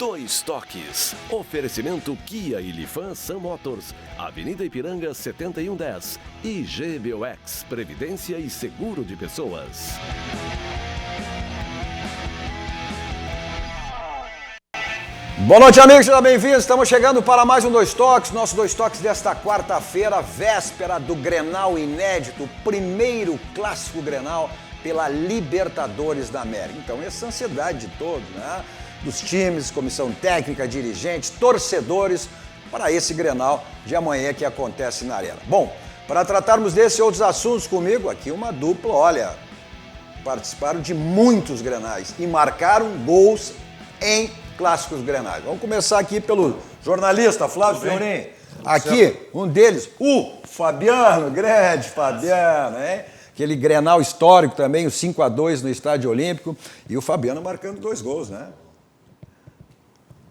Dois Toques. Oferecimento Kia e Lifan Sun Motors, Avenida Ipiranga 7110 e GBOX, Previdência e Seguro de Pessoas. Boa noite, amigos, sejam bem-vindos. Estamos chegando para mais um Dois Toques, nosso Dois Toques desta quarta-feira, véspera do Grenal inédito, primeiro clássico Grenal pela Libertadores da América. Então, essa ansiedade de todos, né? Dos times, comissão técnica, dirigentes, torcedores, para esse Grenal de amanhã que acontece na Arena. Bom, para tratarmos desses e outros assuntos comigo, aqui uma dupla, olha, participaram de muitos Grenais e marcaram gols em clássicos Grenais. Vamos começar aqui pelo jornalista Flávio Fiorin. Aqui, um deles, o Fabiano, grande Fabiano, hein? Aquele Grenal histórico também, o 5-2 no Estádio Olímpico, e o Fabiano marcando 2 gols, né?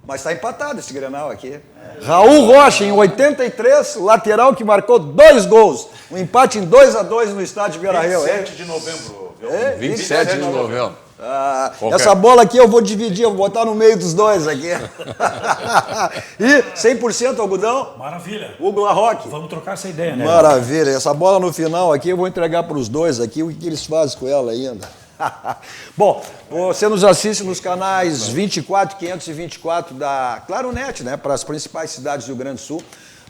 Mas está empatado esse Grenal aqui. Raul Rocha, em 83, lateral que marcou 2 gols. Um empate em 2-2 no Estádio Beira-Rio. 27 de novembro. 27 de novembro. Essa bola aqui eu vou dividir, eu vou botar no meio dos dois aqui. E 100% algodão. Maravilha. Hugo Larroque. Vamos trocar essa ideia, né? Maravilha. Essa bola no final aqui eu vou entregar para os dois aqui, o que eles fazem com ela ainda. Bom, você nos assiste nos canais 24, 524 da Claronet, né? Para as principais cidades do Rio Grande do Sul.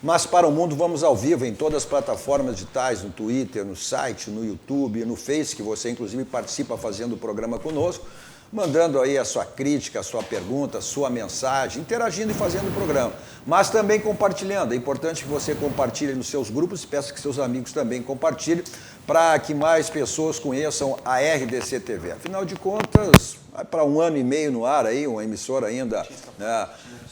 Mas para o mundo vamos ao vivo em todas as plataformas digitais, no Twitter, no site, no YouTube, no Face, que você inclusive participa fazendo o programa conosco, mandando aí a sua crítica, a sua pergunta, a sua mensagem, interagindo e fazendo o programa. Mas também compartilhando. É importante que você compartilhe nos seus grupos e peça que seus amigos também compartilhem para que mais pessoas conheçam a RDC TV. Afinal de contas, vai para 1 ano e meio no ar aí, uma emissora ainda, né,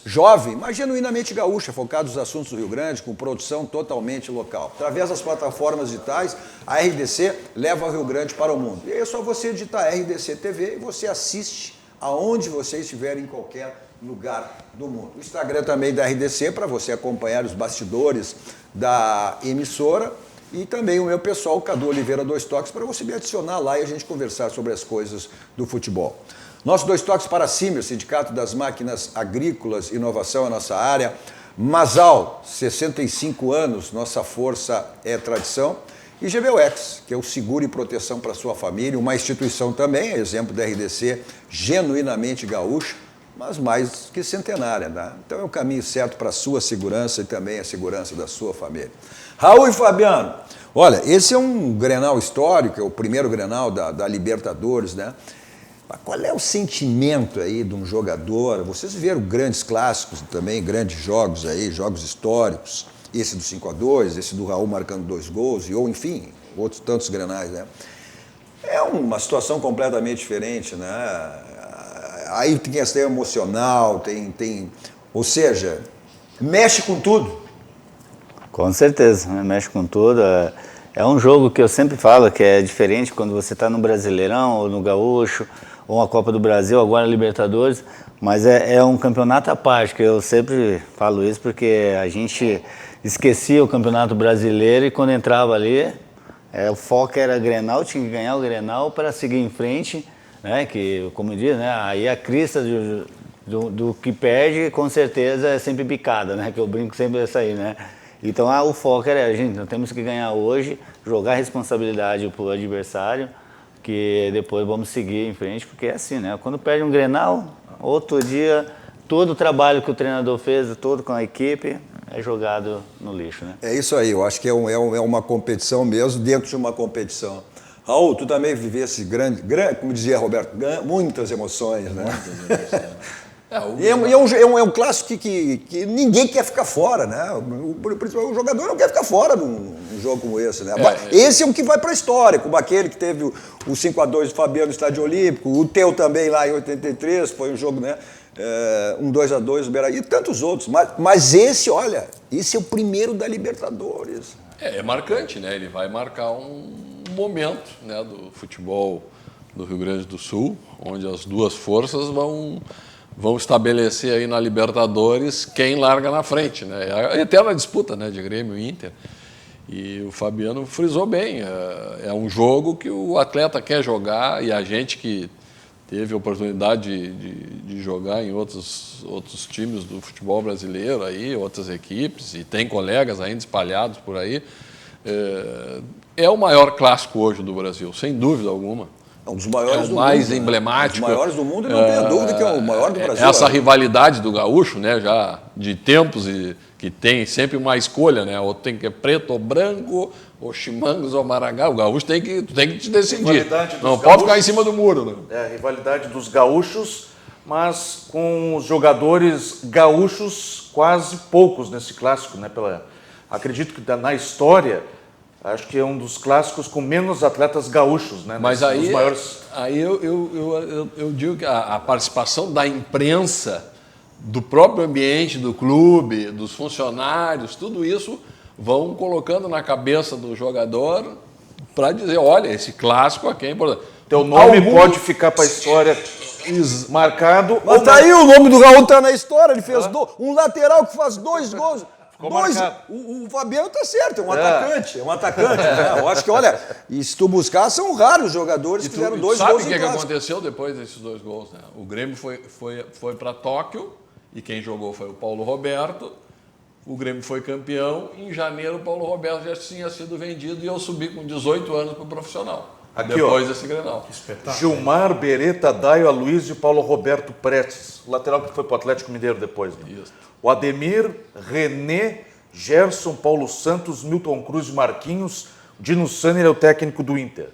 jovem, mas genuinamente gaúcha, focada nos assuntos do Rio Grande, com produção totalmente local. Através das plataformas digitais, a RDC leva o Rio Grande para o mundo. E aí é só você digitar RDC TV e você assiste aonde você estiver, em qualquer lugar do mundo. O Instagram também da RDC, para você acompanhar os bastidores da emissora. E também o meu pessoal, Cadu Oliveira Dois Toques, para você me adicionar lá e a gente conversar sobre as coisas do futebol. Nosso Dois Toques para a CIMER, Sindicato das Máquinas Agrícolas, inovação é nossa área. Masal, 65 anos, nossa força é tradição. E GBOX, que é o seguro e proteção para a sua família, uma instituição também, exemplo da RDC, genuinamente gaúcha, mas mais que centenária, né? Então é o caminho certo para a sua segurança e também a segurança da sua família. Raul e Fabiano, olha, esse é um Grenal histórico, é o primeiro Grenal da Libertadores, né? Mas qual é o sentimento aí de um jogador? Vocês viram grandes clássicos também, grandes jogos aí, jogos históricos, esse do 5-2, esse do Raul marcando 2 gols, ou enfim, outros tantos Grenais, né? É uma situação completamente diferente, né? Aí tem questão emocional, ou seja, mexe com tudo. Com certeza, mexe com tudo. É um jogo que eu sempre falo que é diferente quando você está no Brasileirão, ou no Gaúcho, ou a Copa do Brasil, agora a Libertadores, mas é um campeonato à parte, que eu sempre falo isso porque a gente esquecia o Campeonato Brasileiro e quando entrava ali, o foco era Grenal, tinha que ganhar o Grenal para seguir em frente, né? Que, como diz, né? Aí a crista do que perde, com certeza, é sempre picada, né? Que eu brinco sempre dessa aí, né? Então o foco era, gente, nós temos que ganhar hoje, jogar a responsabilidade para o adversário, que depois vamos seguir em frente, porque é assim, né? Quando perde um Grenal, outro dia, todo o trabalho que o treinador fez, todo com a equipe, é jogado no lixo, né? É isso aí, eu acho que é uma competição mesmo, dentro de uma competição. Raul, tu também vivesse grande, como dizia Roberto, muitas emoções, né? Muitas emoções. É um clássico que ninguém quer ficar fora, né? O jogador não quer ficar fora de um jogo como esse, né? Esse é o que vai para a história, como aquele que teve o 5-2 do Fabiano no Estádio Olímpico, o teu também lá em 83, foi um jogo, né? 2-2 do Beira-Rio e tantos outros. Mas esse, olha, esse é o primeiro da Libertadores. É marcante, né? Ele vai marcar um momento, né, do futebol do Rio Grande do Sul, onde as duas forças vão estabelecer aí na Libertadores quem larga na frente, né? A eterna disputa, né, de Grêmio e Inter. E o Fabiano frisou bem, é um jogo que o atleta quer jogar e a gente que teve a oportunidade de jogar em outros times do futebol brasileiro, aí, outras equipes, e tem colegas ainda espalhados por aí. É o maior clássico hoje do Brasil, sem dúvida alguma. Um dos maiores é o mais mundo, emblemático. Os maiores do mundo, e não tenha dúvida que é o maior do Brasil. Essa rivalidade do gaúcho, né, já de tempos, que tem sempre uma escolha, né? Ou tem que é preto ou branco, ou chimangos ou marangá. O gaúcho tem que te decidir. Não pode ficar em cima do muro. Né? É a rivalidade dos gaúchos, mas com os jogadores gaúchos quase poucos nesse clássico, né? Acredito que na história, acho que é um dos clássicos com menos atletas gaúchos, né? Mas aí, maiores... aí eu digo que a participação da imprensa, do próprio ambiente do clube, dos funcionários, tudo isso vão colocando na cabeça do jogador para dizer, olha, esse clássico aqui é importante. Teu nome pode ficar para a história marcado. Mas tá aí, o nome do Raul tá na história, ele fez um lateral que faz 2 gols. O Fabiano tá certo, é um atacante. Né? Eu acho que, olha, e se tu buscar, são raros os jogadores que fizeram 2 gols. Sabe o que aconteceu depois desses 2 gols? Né? O Grêmio foi para Tóquio e quem jogou foi o Paulo Roberto. O Grêmio foi campeão. Em janeiro, o Paulo Roberto já tinha sido vendido e eu subi com 18 anos para o profissional. Aqui, depois desse Grenal. Gilmar, Beretta, Daio, Aloysio e Paulo Roberto Prestes. O lateral que foi para o Atlético Mineiro depois. Né? Isso. O Ademir, René, Gerson, Paulo Santos, Milton Cruz e Marquinhos. Dino Sanner é o técnico do Inter.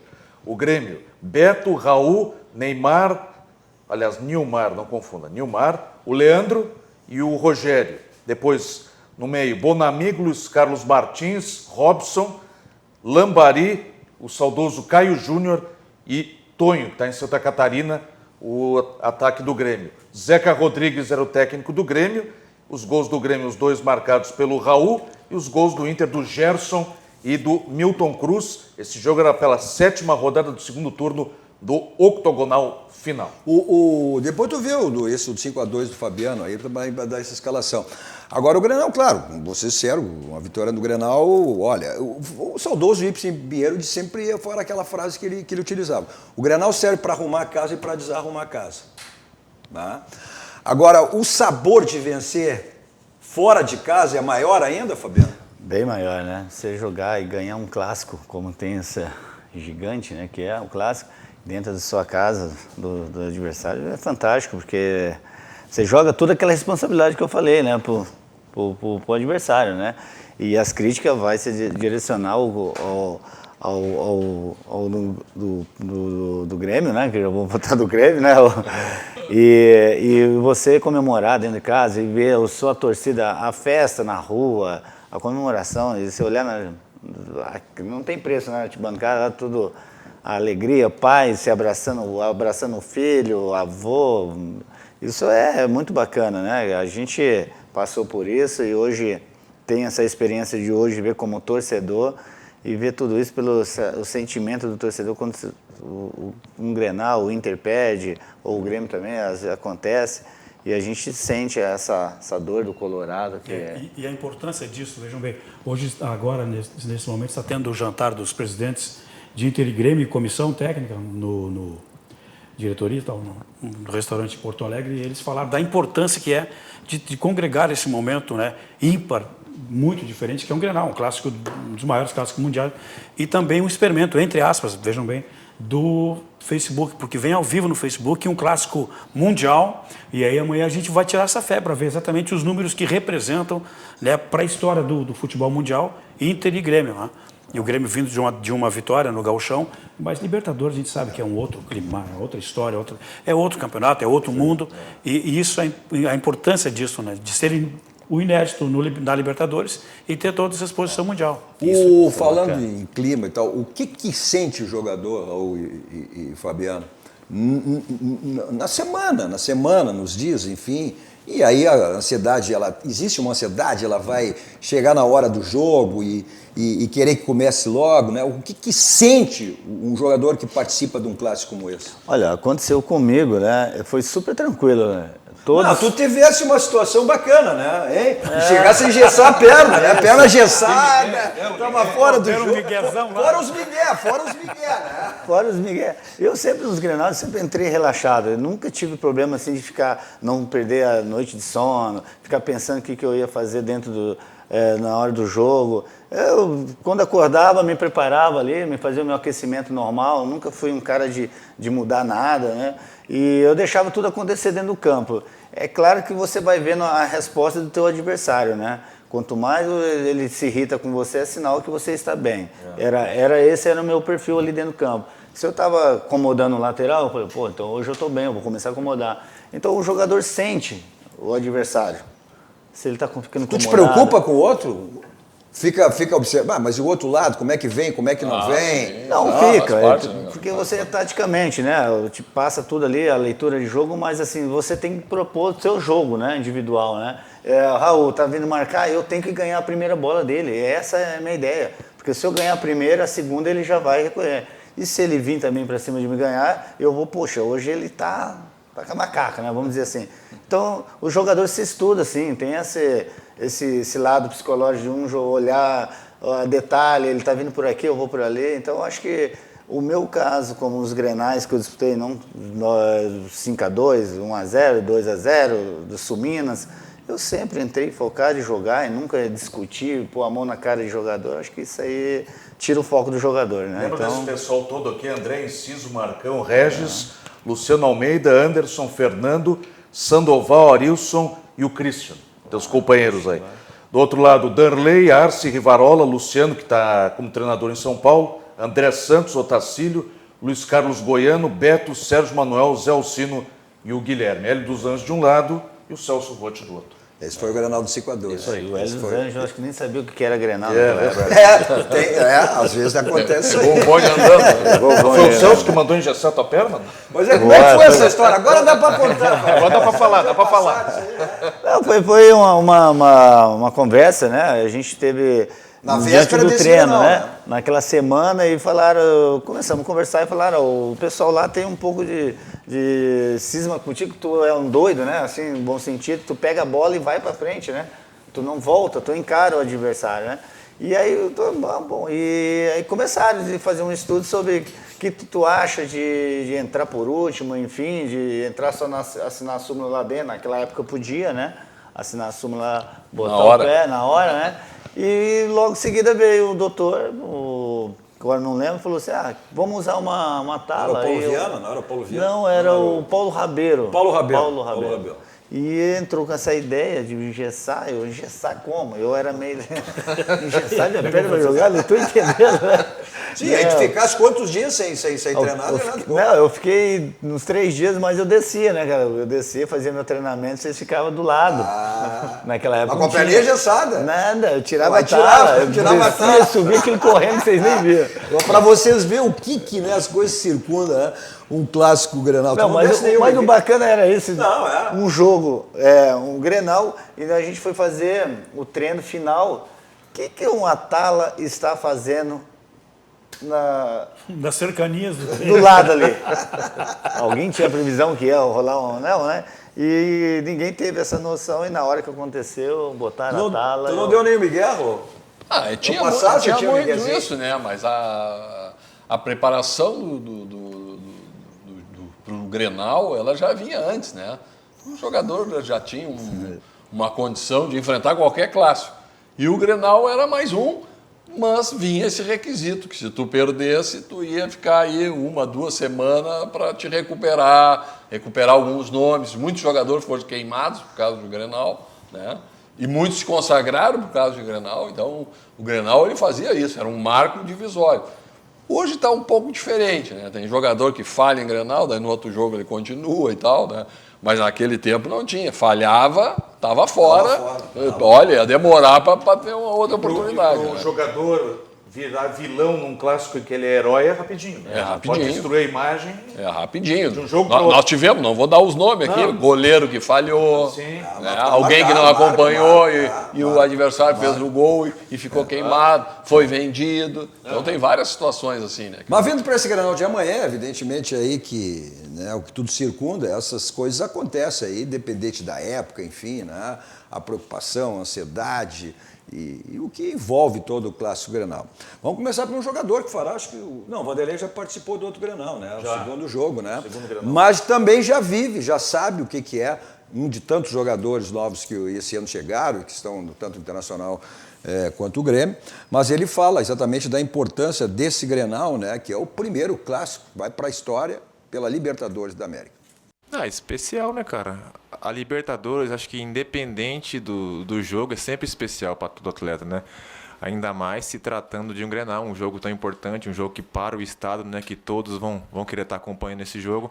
O Grêmio, Beto, Raul, Neymar, aliás, Nilmar, não confunda, Nilmar, o Leandro e o Rogério. Depois, no meio, Bonamigo, Luiz Carlos Martins, Robson, Lambari, o saudoso Caio Júnior e Tonho, que está em Santa Catarina, o ataque do Grêmio. Zeca Rodrigues era o técnico do Grêmio, os gols do Grêmio, os 2 marcados pelo Raul, e os gols do Inter do Gerson e do Milton Cruz. Esse jogo era pela 7ª rodada do 2º turno do octogonal final. Depois tu viu esse 5-2 do Fabiano, aí vai dar essa escalação. Agora o Grenal, claro, vou ser sincero, uma vitória no Grenal, olha, o saudoso Ibsen Pinheiro de sempre foi aquela frase que ele utilizava. O Grenal serve para arrumar a casa e para desarrumar a casa. Tá? Agora, o sabor de vencer fora de casa é maior ainda, Fabiano? Bem maior, né? Você jogar e ganhar um clássico, como tem essa gigante, né, que é o clássico, dentro da sua casa, do adversário, é fantástico, porque você joga toda aquela responsabilidade que eu falei, né, pro adversário, né? E as críticas vai se direcionar ao do Grêmio, né? Que eu vou botar do Grêmio, né? E você comemorar dentro de casa e ver a sua torcida, a festa na rua, a comemoração, e você olhar, não tem preço, né? Te bancar tudo, a alegria, pai se abraçando o filho, o avô. Isso é muito bacana, né? A gente passou por isso e hoje tem essa experiência de hoje ver como torcedor e ver tudo isso pelo o sentimento do torcedor quando um Grenal, o Inter perde, ou o Grêmio também acontece, e a gente sente essa dor do Colorado. E a importância disso, vejam bem, hoje, agora, nesse momento, está tendo o jantar dos presidentes de Inter e Grêmio e comissão técnica no diretoria, tal, no restaurante em Porto Alegre, e eles falaram da importância que é de congregar esse momento, né, ímpar, muito diferente, que é um Grenal, um clássico, um dos maiores clássicos mundiais, e também um experimento, entre aspas, vejam bem, do Facebook, porque vem ao vivo no Facebook um clássico mundial, e aí amanhã a gente vai tirar essa fé para ver exatamente os números que representam, né, para a história do futebol mundial, Inter e Grêmio, né? E o Grêmio vindo de uma vitória no Gauchão, mas Libertadores a gente sabe que é um outro clima, é outra história, é outro campeonato, é outro mundo, e isso, a importância disso, né, de serem o inédito na Libertadores e ter toda essa exposição mundial. Falando em clima e tal, o que sente o jogador, Raul e Fabiano, na semana, nos dias, enfim, e aí a ansiedade, existe uma ansiedade, ela vai chegar na hora do jogo e querer que comece logo, né? O que sente um jogador que participa de um clássico como esse? Olha, aconteceu comigo, né? Foi super tranquilo, né? Todos... Não, tu tivesse uma situação bacana, né? Hein? Chegasse a engessar a perna, né? Perna engessada, tava fora do jogo. Fora os migué, né? Fora os migué. Eu sempre nos Grenal, sempre entrei relaxado. Eu nunca tive problema assim de ficar, não perder a noite de sono, ficar pensando o que eu ia fazer na hora do jogo. Eu, quando acordava, me preparava ali, me fazia o meu aquecimento normal. Eu nunca fui um cara de mudar nada, né? E eu deixava tudo acontecer dentro do campo. É claro que você vai vendo a resposta do teu adversário, né? Quanto mais ele se irrita com você, é sinal que você está bem. Esse era o meu perfil ali dentro do campo. Se eu estava acomodando o lateral, eu falei, pô, então hoje eu estou bem, eu vou começar a acomodar. Então o jogador sente o adversário. Se ele está ficando incomodado. Tu te preocupa com o outro? Fica observando, mas e o outro lado, como é que vem, como é que não vem? Sim. Não, fica, porque você é taticamente, né? Te passa tudo ali, a leitura de jogo, mas assim, você tem que propor o seu jogo, né? Individual, né? Raul tá vindo marcar, eu tenho que ganhar a primeira bola dele. Essa é a minha ideia. Porque se eu ganhar a primeira, a segunda ele já vai recolher. E se ele vir também para cima de me ganhar, eu vou, poxa, hoje ele tá com a macaca, né? Vamos dizer assim. Então, o jogador se estuda, assim, tem esse lado psicológico de um olhar detalhe, ele tá vindo por aqui, eu vou por ali. Então, eu acho que o meu caso, como os Grenais que eu disputei, não 5-2, 1-0, 2-0, do Sul-Minas, eu sempre entrei focado em jogar e nunca discutir, pôr a mão na cara de jogador. Acho que isso aí tira o foco do jogador, né? Lembra desse pessoal todo aqui? André Enciso, Marcão, Regis, Luciano Almeida, Anderson, Fernando, Sandoval, Arilson e o Christian, teus companheiros aí. Do outro lado, Darley, Arce, Rivarola, Luciano, que está como treinador em São Paulo, André Santos, Otacílio, Luiz Carlos Goiano, Beto, Sérgio Manuel, Zé Alcino e o Guilherme. Hélio dos Anjos de um lado e o Celso Rotti do outro. Esse foi o Grenal do 5-2. Isso aí, o Hélio dos Anjos, eu acho que nem sabia o que era Grenal. Às vezes acontece. Chegou um bonde andando. Foi o Celso que mandou engessar tua perna? Mas como é que foi essa história? Agora dá para contar. Agora dá para falar, Não, foi uma conversa, né? A gente teve na véspera do treino, Grenal, né? Naquela semana e começamos a conversar e falaram, o pessoal lá tem um pouco de cisma contigo, tu é um doido, né? Assim, no bom sentido, tu pega a bola e vai pra frente, né? Tu não volta, tu encara o adversário, né? E aí, e aí começaram a fazer um estudo sobre o que tu acha de entrar por último, enfim, de entrar só assinar a súmula lá dentro. Naquela época podia, né? Assinar a súmula, botar o pé na hora, né? E logo em seguida veio o doutor, agora não lembro, falou assim, vamos usar uma tala. Era o Paulo Viana? Não era o Paulo Viana? Não, era o Paulo Rabeiro. Paulo Rabeiro. E entrou com essa ideia de engessar. Eu engessar como? Eu era meio... engessar minha perna pra jogar? Não estou entendendo, né? Sim, aí tu ficasse quantos dias sem treinar? Eu fiquei uns 3 dias, mas eu descia, né, cara? Eu descia, fazia meu treinamento, vocês ficavam do lado. Naquela época. Mas com a perninha engessada? Nada, eu tirava a tala. Eu descia, subia aquilo correndo, vocês nem viam. Para vocês verem o que né, as coisas circundam, né? Um clássico Grenal. Não, mas o bacana era isso. Um jogo, um Grenal, e a gente foi fazer o treino final. O que um Atala está fazendo das cercanias do lado ali? Alguém tinha previsão que ia rolar um anel, né? E ninguém teve essa noção, e na hora que aconteceu, botaram a tala. Tu não deu nem o Miguel? Tinha muito isso, né? Mas a preparação pro Grenal, ela já vinha antes, né? O jogador já tinha uma condição de enfrentar qualquer clássico. E o Grenal era mais um, mas vinha esse requisito, que se tu perdesse, tu ia ficar aí 1, 2 semanas para te recuperar alguns nomes. Muitos jogadores foram queimados por causa do Grenal, né? E muitos se consagraram por causa do Grenal. Então, o Grenal ele fazia isso, era um marco divisório. Hoje está um pouco diferente, né? Tem jogador que falha em Grenal, daí no outro jogo ele continua e tal, né? Mas naquele tempo não tinha. Falhava, estava fora. Olha, ia demorar para ter uma outra oportunidade. Um jogador virar vilão num clássico em que ele é herói é rapidinho. É rapidinho. Pode destruir a imagem. É rapidinho. De um jogo nós tivemos, não vou dar os nomes aqui, goleiro que falhou, né? Alguém que não acompanhou e o adversário fez o gol e ficou queimado, foi vendido. Então tem várias situações assim, né? Mas vindo para esse Grenal de amanhã, evidentemente aí que né, o que tudo circunda, essas coisas acontecem aí, independente da época, enfim, né, a preocupação, a ansiedade e o que envolve todo o Clássico Grenal. Vamos começar por um jogador que fará, acho que o Vanderlei já participou do outro Grenal, né, o segundo jogo, né, mas também já vive, já sabe o que é, um de tantos jogadores novos que esse ano chegaram e que estão tanto Internacional quanto o Grêmio, mas ele fala exatamente da importância desse Grenal, né, que é o primeiro clássico, vai para a história pela Libertadores da América. Especial, né, cara? A Libertadores, acho que independente do jogo, é sempre especial para todo atleta, né? Ainda mais se tratando de um Grenal, um jogo tão importante, um jogo que para o estado, né, que todos vão querer estar acompanhando esse jogo.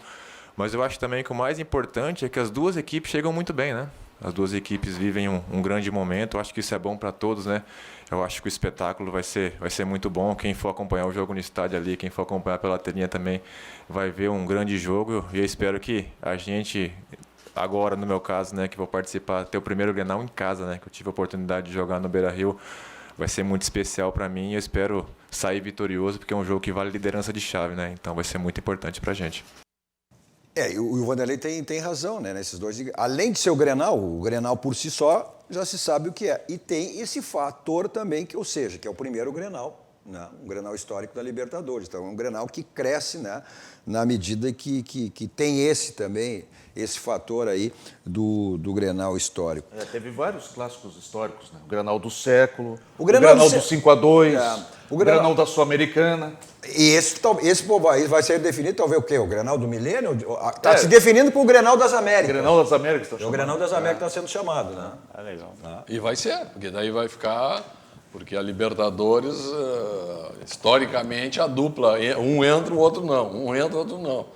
Mas eu acho também que o mais importante é que as duas equipes chegam muito bem, né? As duas equipes vivem um grande momento, eu acho que isso é bom para todos, né? Eu acho que o espetáculo vai ser muito bom. Quem for acompanhar o jogo no estádio ali, quem for acompanhar pela telinha também vai ver um grande jogo. E eu espero que a gente, agora no meu caso, né, que vou participar, ter o primeiro Grenal em casa, né? Que eu tive a oportunidade de jogar no Beira-Rio, vai ser muito especial para mim e eu espero sair vitorioso, porque é um jogo que vale liderança de chave, né? Então vai ser muito importante para a gente. E o Vanderlei tem razão, né, nesses dois. Além de ser o Grenal por si só, já se sabe o que é. E tem esse fator também, que é o primeiro Grenal, né, um Grenal histórico da Libertadores. Então é um Grenal que cresce, né, na medida que tem esse fator aí do Grenal histórico. Teve vários clássicos históricos, né? O Grenal do século, o Grenal do 5-2, o Grenal da Sul-Americana. E esse vai ser definido, talvez o quê? O Grenal do Milênio? Está se definindo com o Grenal das Américas. O Grenal das Américas está chamado. chamando. O Grenal das Américas está sendo chamado, né? Legal. E vai ser, porque daí vai ficar... Porque a Libertadores, historicamente, a dupla, um entra, o outro não. Um entra, o outro não.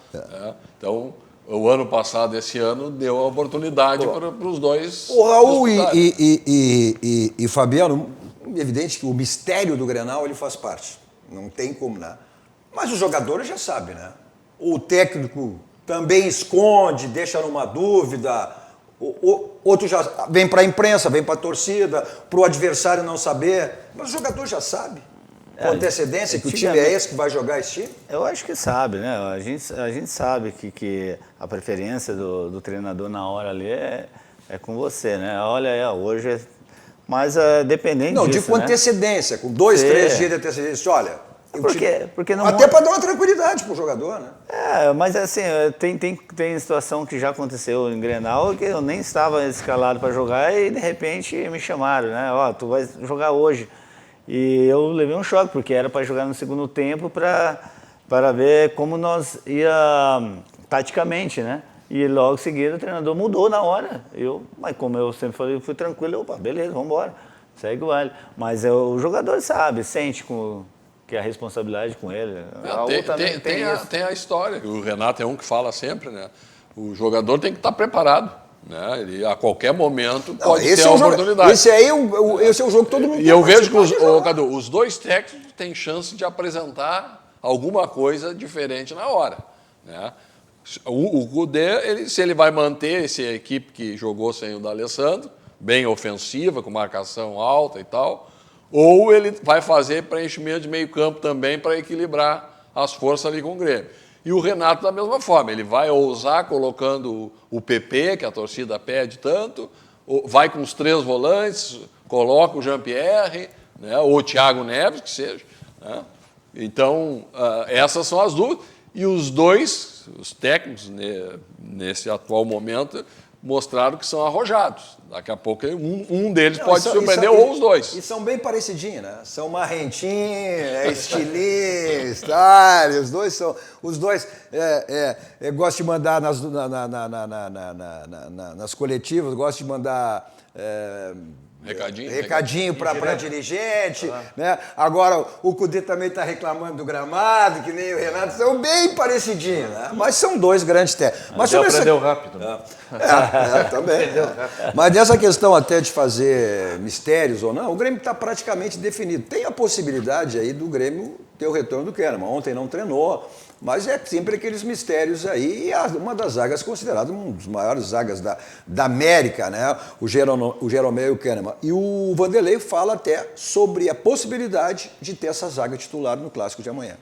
Então, o ano passado, esse ano, deu a oportunidade para os dois. O Raul e Fabiano, é evidente que o mistério do Grenal ele faz parte. Não tem como, né? Mas os jogadores já sabem, né? O técnico também esconde, deixa numa dúvida. Outro já vem para a imprensa, vem para a torcida, para o adversário não saber. Mas o jogador já sabe. Com antecedência que o time é esse que vai jogar esse time? Eu acho que sabe, né? A gente sabe que a preferência do treinador na hora ali é com você, né? Olha, hoje... Mas dependente disso, digo com antecedência, com 2, 3 dias de antecedência. Olha... Porque não até para dar uma tranquilidade para o jogador, né? Mas assim, tem situação que já aconteceu em Grenal que eu nem estava escalado para jogar e de repente me chamaram, né? Tu vai jogar hoje. E eu levei um choque, porque era para jogar no segundo tempo para ver como nós ia taticamente, né? E logo em seguida o treinador mudou na hora. Mas como eu sempre falei, eu fui tranquilo, beleza, vamos embora, segue o baile. Mas o jogador sabe, sente que a responsabilidade com ele. Tem a história. O Renato é um que fala sempre, né? O jogador tem que estar preparado, né? Ele, a qualquer momento pode ter a oportunidade. Esse é o jogo que todo mundo. E eu vejo que Cadu, os dois técnicos têm chance de apresentar alguma coisa diferente na hora, né? O Kudê, se ele vai manter essa equipe que jogou sem o D'Alessandro, bem ofensiva, com marcação alta e tal, ou ele vai fazer preenchimento de meio campo também para equilibrar as forças ali com o Grêmio. E o Renato da mesma forma, ele vai ousar colocando o PP, que a torcida pede tanto, vai com os 3 volantes, coloca o Jean-Pierre, né, ou o Thiago Neves, que seja. Né? Então, essas são as dúvidas. E os dois, os técnicos, nesse atual momento, mostraram que são arrojados. Daqui a pouco um deles pode surpreender ou os dois. E são bem parecidinhos, né? São marrentinhos, estilistas, tá? Os dois gostam de mandar nas coletivas, gostam de mandar... Recadinho para dirigente, né? Agora o Kudê também está reclamando do gramado, que nem o Renato, são bem parecidinhos, né? Mas são dois grandes técnicos. Mas aprendeu rápido. Também. Mas nessa questão até de fazer mistérios ou não, o Grêmio está praticamente definido. Tem a possibilidade aí do Grêmio ter o retorno do Kahneman. Ontem não treinou, mas é sempre aqueles mistérios aí. E uma das zagas considerada uma das maiores zagas da América, né? O Jeromel e o Kahneman. E o Vanderlei fala até sobre a possibilidade de ter essa zaga titular no Clássico de amanhã.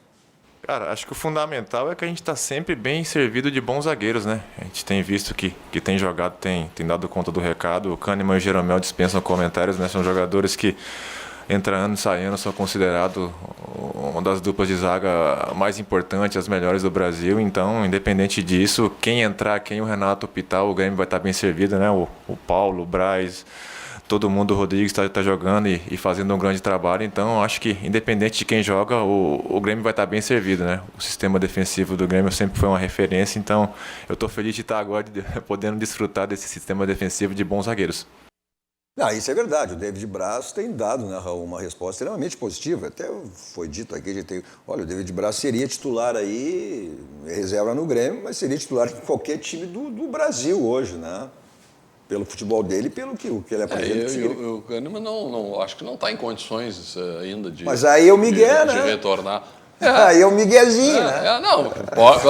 Cara, acho que o fundamental é que a gente está sempre bem servido de bons zagueiros, né? A gente tem visto que tem jogado, tem dado conta do recado. O Kahneman e o Jeromel dispensam comentários, né? São jogadores que, entra ano e sai ano, são considerados uma das duplas de zaga mais importantes, as melhores do Brasil. Então, independente disso, quem entrar, quem o Renato optar, o Grêmio vai estar bem servido, né? O Paulo, o Braz, todo mundo, o Rodrigues está jogando e fazendo um grande trabalho. Então, acho que, independente de quem joga, o Grêmio vai estar bem servido, né? O sistema defensivo do Grêmio sempre foi uma referência. Então, eu estou feliz de estar agora podendo desfrutar desse sistema defensivo de bons zagueiros. Isso é verdade. O David Braz tem dado, né, Raul, uma resposta extremamente positiva. Até foi dito aqui, olha, o David Braz seria titular aí, reserva no Grêmio, mas seria titular em qualquer time do Brasil hoje, né? Pelo futebol dele e pelo que ele apresenta. O Kahneman não, acho que não está em condições ainda de, mas aí é o Miguel, de né? retornar. Aí é o Miguelzinho, né? Não, claro.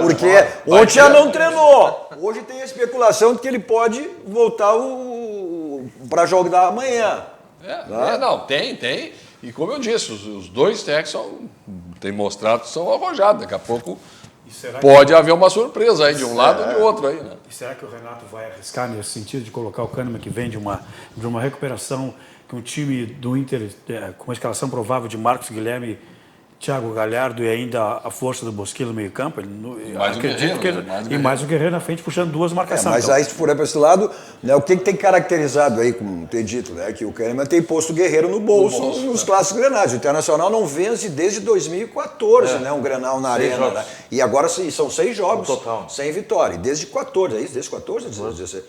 Porque ontem já não treinou. Hoje tem a especulação de que ele pode voltar para jogar amanhã. Tem. E como eu disse, os dois técnicos têm mostrado que são arrojados. Daqui a pouco pode haver uma surpresa aí de um lado ou de outro aí, né? E será que o Renato vai arriscar nesse sentido de colocar o Kahneman, que vem de uma recuperação, que um time do Inter com uma escalação provável de Marcos Guilherme, Thiago Galhardo e ainda a força do Bosquilha no meio-campo? Mais o Guerreiro na frente, puxando duas marcações. Mas aí, se for para esse lado, né, o que tem caracterizado aí, como tem dito, né, que o Kahneman tem posto o Guerreiro no bolso nos clássicos Grenais. O Internacional não vence desde 2014, né, um Grenal na Arena. Né? E agora são 6 jogos, sem vitória. E desde 14, é isso? Desde 14 a 16,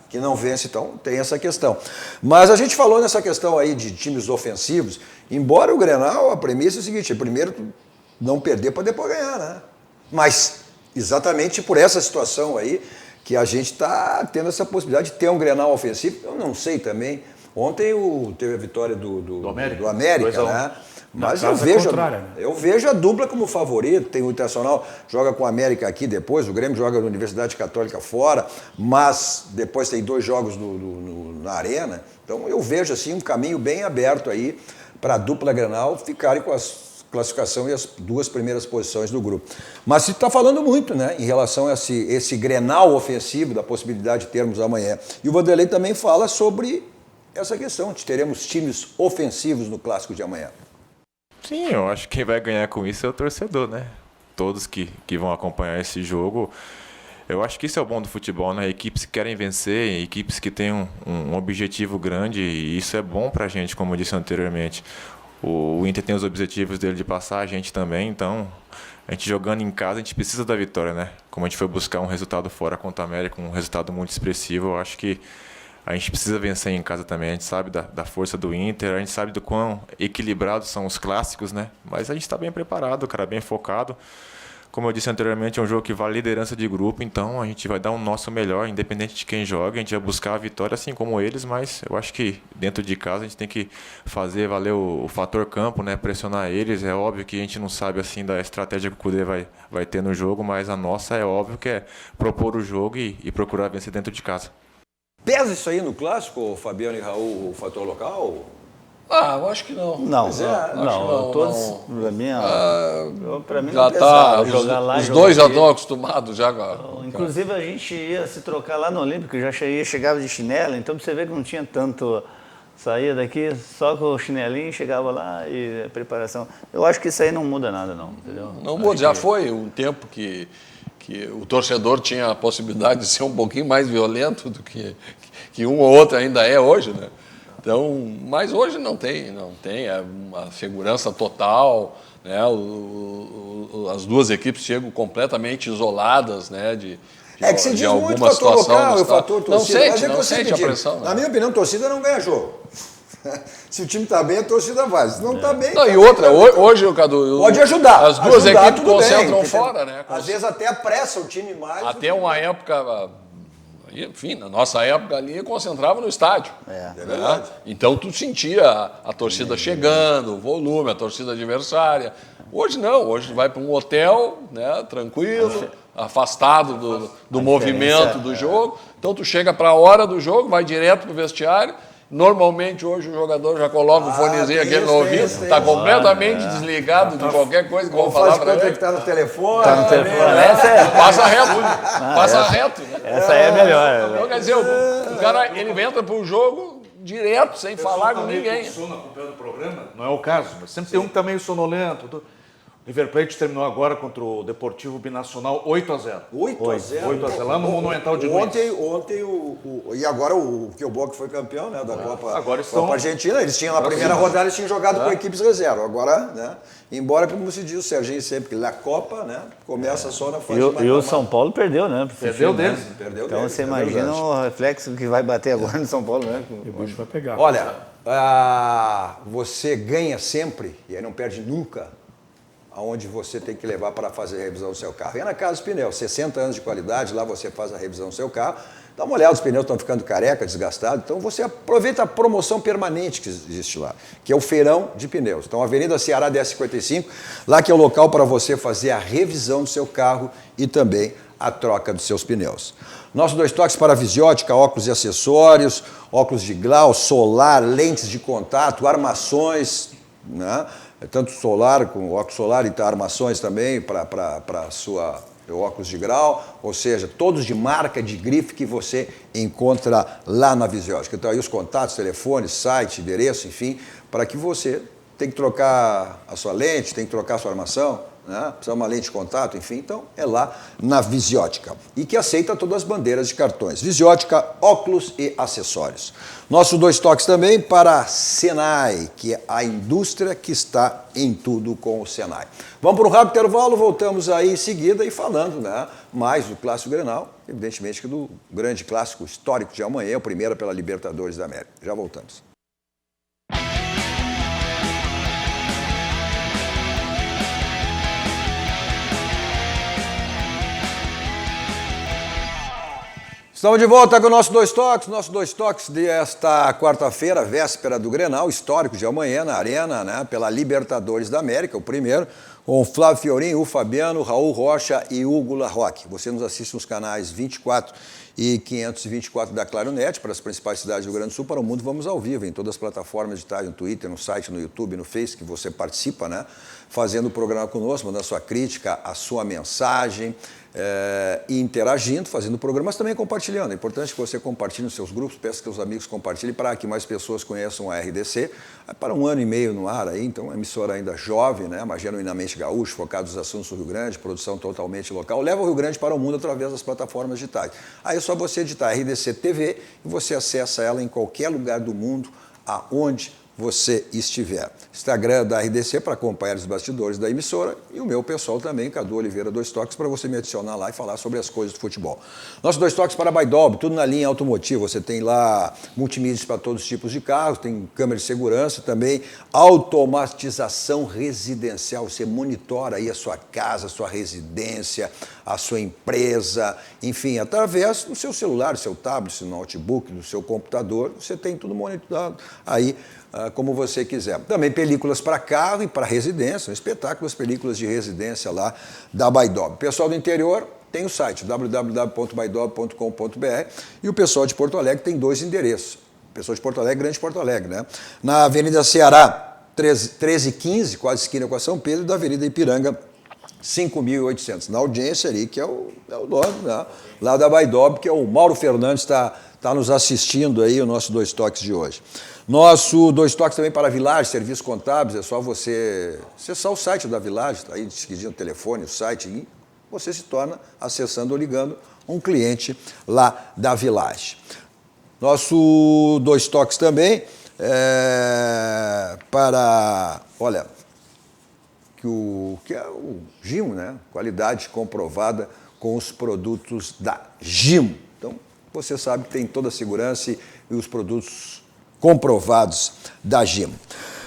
que não vence, então tem essa questão. Mas a gente falou nessa questão aí de times ofensivos, embora o Grenal, a premissa é a seguinte, primeiro não perder para depois ganhar, né? Mas exatamente por essa situação aí que a gente está tendo essa possibilidade de ter um Grenal ofensivo, eu não sei também. Ontem teve a vitória do América, né? Mas eu vejo a dupla como favorito. Tem o Internacional, joga com o América aqui depois, o Grêmio joga na Universidade Católica fora, mas depois tem 2 jogos na Arena. Então eu vejo assim um caminho bem aberto aí para a dupla Grenal ficarem com a classificação e as 2 primeiras posições do grupo. Mas se está falando muito, né, em relação a esse Grenal ofensivo, da possibilidade de termos amanhã. E o Vanderlei também fala sobre essa questão de teremos times ofensivos no clássico de amanhã. Sim, eu acho que quem vai ganhar com isso é o torcedor, né? Todos que vão acompanhar esse jogo. Eu acho que isso é o bom do futebol, né? Equipes que querem vencer, equipes que têm um objetivo grande, e isso é bom pra gente, como eu disse anteriormente. O Inter tem os objetivos dele de passar, a gente também, então a gente jogando em casa, a gente precisa da vitória, né? Como a gente foi buscar um resultado fora contra a América, um resultado muito expressivo, eu acho que a gente precisa vencer em casa também. A gente sabe da força do Inter, a gente sabe do quão equilibrados são os clássicos, né? Mas a gente está bem preparado, cara, bem focado. Como eu disse anteriormente, é um jogo que vale liderança de grupo, então a gente vai dar o nosso melhor, independente de quem joga. A gente vai buscar a vitória, assim como eles, mas eu acho que dentro de casa a gente tem que fazer valer o fator campo, né? Pressionar eles. É óbvio que a gente não sabe assim da estratégia que o Cudê vai ter no jogo, mas a nossa é óbvio que é propor o jogo e procurar vencer dentro de casa. Pesa isso aí no clássico, Fabiano e Raul, o fator local? Eu acho que não. Não. Todos, para mim já não tá, jogar lá. Os dois já estão acostumados já. Inclusive a gente ia se trocar lá no Olímpico, já chegava de chinelo, então você vê que não tinha tanto. Saía daqui só com o chinelinho, chegava lá e a preparação. Eu acho que isso aí não muda nada, não. Entendeu? Não muda, já foi um tempo que o torcedor tinha a possibilidade de ser um pouquinho mais violento do que um ou outro ainda é hoje, né? Então, mas hoje não tem, é uma segurança total, né? As 2 equipes chegam completamente isoladas, né? De que se diz muito o fator local e o fator torcida. Não sente a pressão. Na minha opinião, a torcida não ganha jogo. Se o time está bem, a torcida vai. Se não está bem... Não, e outra, hoje, Cadu... Pode ajudar. As 2 equipes concentram fora, né? Às vezes até apressa o time mais. Até uma época... Enfim, na nossa época ali, concentrava no estádio. É verdade. Então, tu sentia a torcida chegando, o volume, a torcida adversária. Hoje não, hoje tu vai para um hotel, né, tranquilo, afastado do movimento do jogo. Então, tu chega para a hora do jogo, vai direto para o vestiário, Normalmente hoje o jogador já coloca o fonezinho aquele no ouvido, está completamente desligado de qualquer coisa que vão falar para ele. Que tá no telefone. Tá no telefone. Essa é, Passa reto, passa reto. Né? essa aí é melhor. Então, quer dizer, o cara ele entra pro jogo direto, sem falar com ninguém. Sono acompanhando o programa, não é o caso, mas sempre tem um que tá meio sonolento. O River Plate terminou agora contra o Deportivo Binacional 8-0. 8-0. 8-0 lá no Monumental de Nunes. Ontem e agora o Boca foi campeão, né, da Copa, Agora estão... Copa Argentina. Eles tinham na primeira rodada, eles tinham jogado com equipes reserva. Agora, né, embora, como se diz o Serginho sempre, que a Copa, né, começa só na fase E o São Paulo perdeu, né? Perdeu deles. Perdeu Então deles, você é imagina verdade. o reflexo que vai bater agora no São Paulo, né? E o bicho vai pegar. Olha, você ganha sempre, e aí não perde nunca, aonde você tem que levar para fazer a revisão do seu carro. É na Casa dos Pneus, 60 anos de qualidade, lá você faz a revisão do seu carro. Dá uma olhada, os pneus estão ficando careca, desgastados, então você aproveita a promoção permanente que existe lá, que é o feirão de pneus. Então, Avenida Ceará 1055, lá que é o local para você fazer a revisão do seu carro e também a troca dos seus pneus. Nossos 2 toques para visiótica, óculos e acessórios, óculos de grau, solar, lentes de contato, armações, né? Tanto solar, com óculos solar e armações também para sua óculos de grau, ou seja, todos de marca, de grife que você encontra lá na Visiótica. Então aí os contatos, telefone, site, endereço, enfim, para que você tem que trocar a sua lente, tem que trocar a sua armação, né? Precisa de uma lente de contato, enfim, então é lá na Visiótica. E que aceita todas as bandeiras de cartões. Visiótica, óculos e acessórios. Nossos 2 toques também para a Senai, que é a indústria que está em tudo com o Senai. Vamos para um rápido intervalo, voltamos aí em seguida e falando, né, mais do Clássico Grenal, evidentemente que do grande clássico histórico de amanhã, o primeiro pela Libertadores da América. Já voltamos. Estamos de volta com o nosso 2 toques. Nosso 2 toques desta quarta-feira, véspera do Grenal, histórico de amanhã na Arena, né, pela Libertadores da América, o primeiro, com o Flávio Fiorin, o Fabiano, Raul Rocha e Hugo Larroque. Você nos assiste nos canais 24 e 524 da Claronet, para as principais cidades do Rio Grande do Sul, para o mundo vamos ao vivo, em todas as plataformas digitais, no Twitter, no site, no YouTube, no Face, que você participa, né, fazendo o programa conosco, mandando a sua crítica, a sua mensagem, e interagindo, fazendo o programa, mas também compartilhando. É importante que você compartilhe nos seus grupos, peça que seus amigos compartilhem para que mais pessoas conheçam a RDC. Para 1 ano e meio no ar aí, então, é uma emissora ainda jovem, né, mas genuinamente gaúcho, focado nos assuntos do Rio Grande, produção totalmente local, leva o Rio Grande para o mundo através das plataformas digitais. Aí é só você digitar RDC TV e você acessa ela em qualquer lugar do mundo, aonde você estiver. Instagram da RDC para acompanhar os bastidores da emissora e o meu pessoal também, Cadu Oliveira 2 Toques, para você me adicionar lá e falar sobre as coisas do futebol. Nossos 2 toques para a Baidob, tudo na linha automotiva. Você tem lá multimídias para todos os tipos de carros, tem câmera de segurança, também automatização residencial. Você monitora aí a sua casa, a sua residência, a sua empresa, enfim, através do seu celular, do seu tablet, do seu notebook, do seu computador, você tem tudo monitorado aí, como você quiser. Também películas para carro e para residência, um espetáculo, as películas de residência lá da Baidob. Pessoal do interior tem o site www.baidob.com.br e o pessoal de Porto Alegre tem 2 endereços. O pessoal de Porto Alegre, Grande Porto Alegre, né? Na Avenida Ceará, 1315, quase esquina com a São Pedro, e da Avenida Ipiranga, 5.800. Na audiência ali, que é o dono, né, lá da Baidob, que é o Mauro Fernandes, está nos assistindo aí, o nosso 2 toques de hoje. Nosso 2 toques também para a Village, serviços contábeis, é só você acessar o site da Village, está aí seguindo o telefone, o site, e você se torna, acessando ou ligando, um cliente lá da Village. Nosso 2 toques também para, olha, que é o Gimo, né? Qualidade comprovada com os produtos da Gimo. Então, você sabe que tem toda a segurança e os produtos comprovados da Gimo.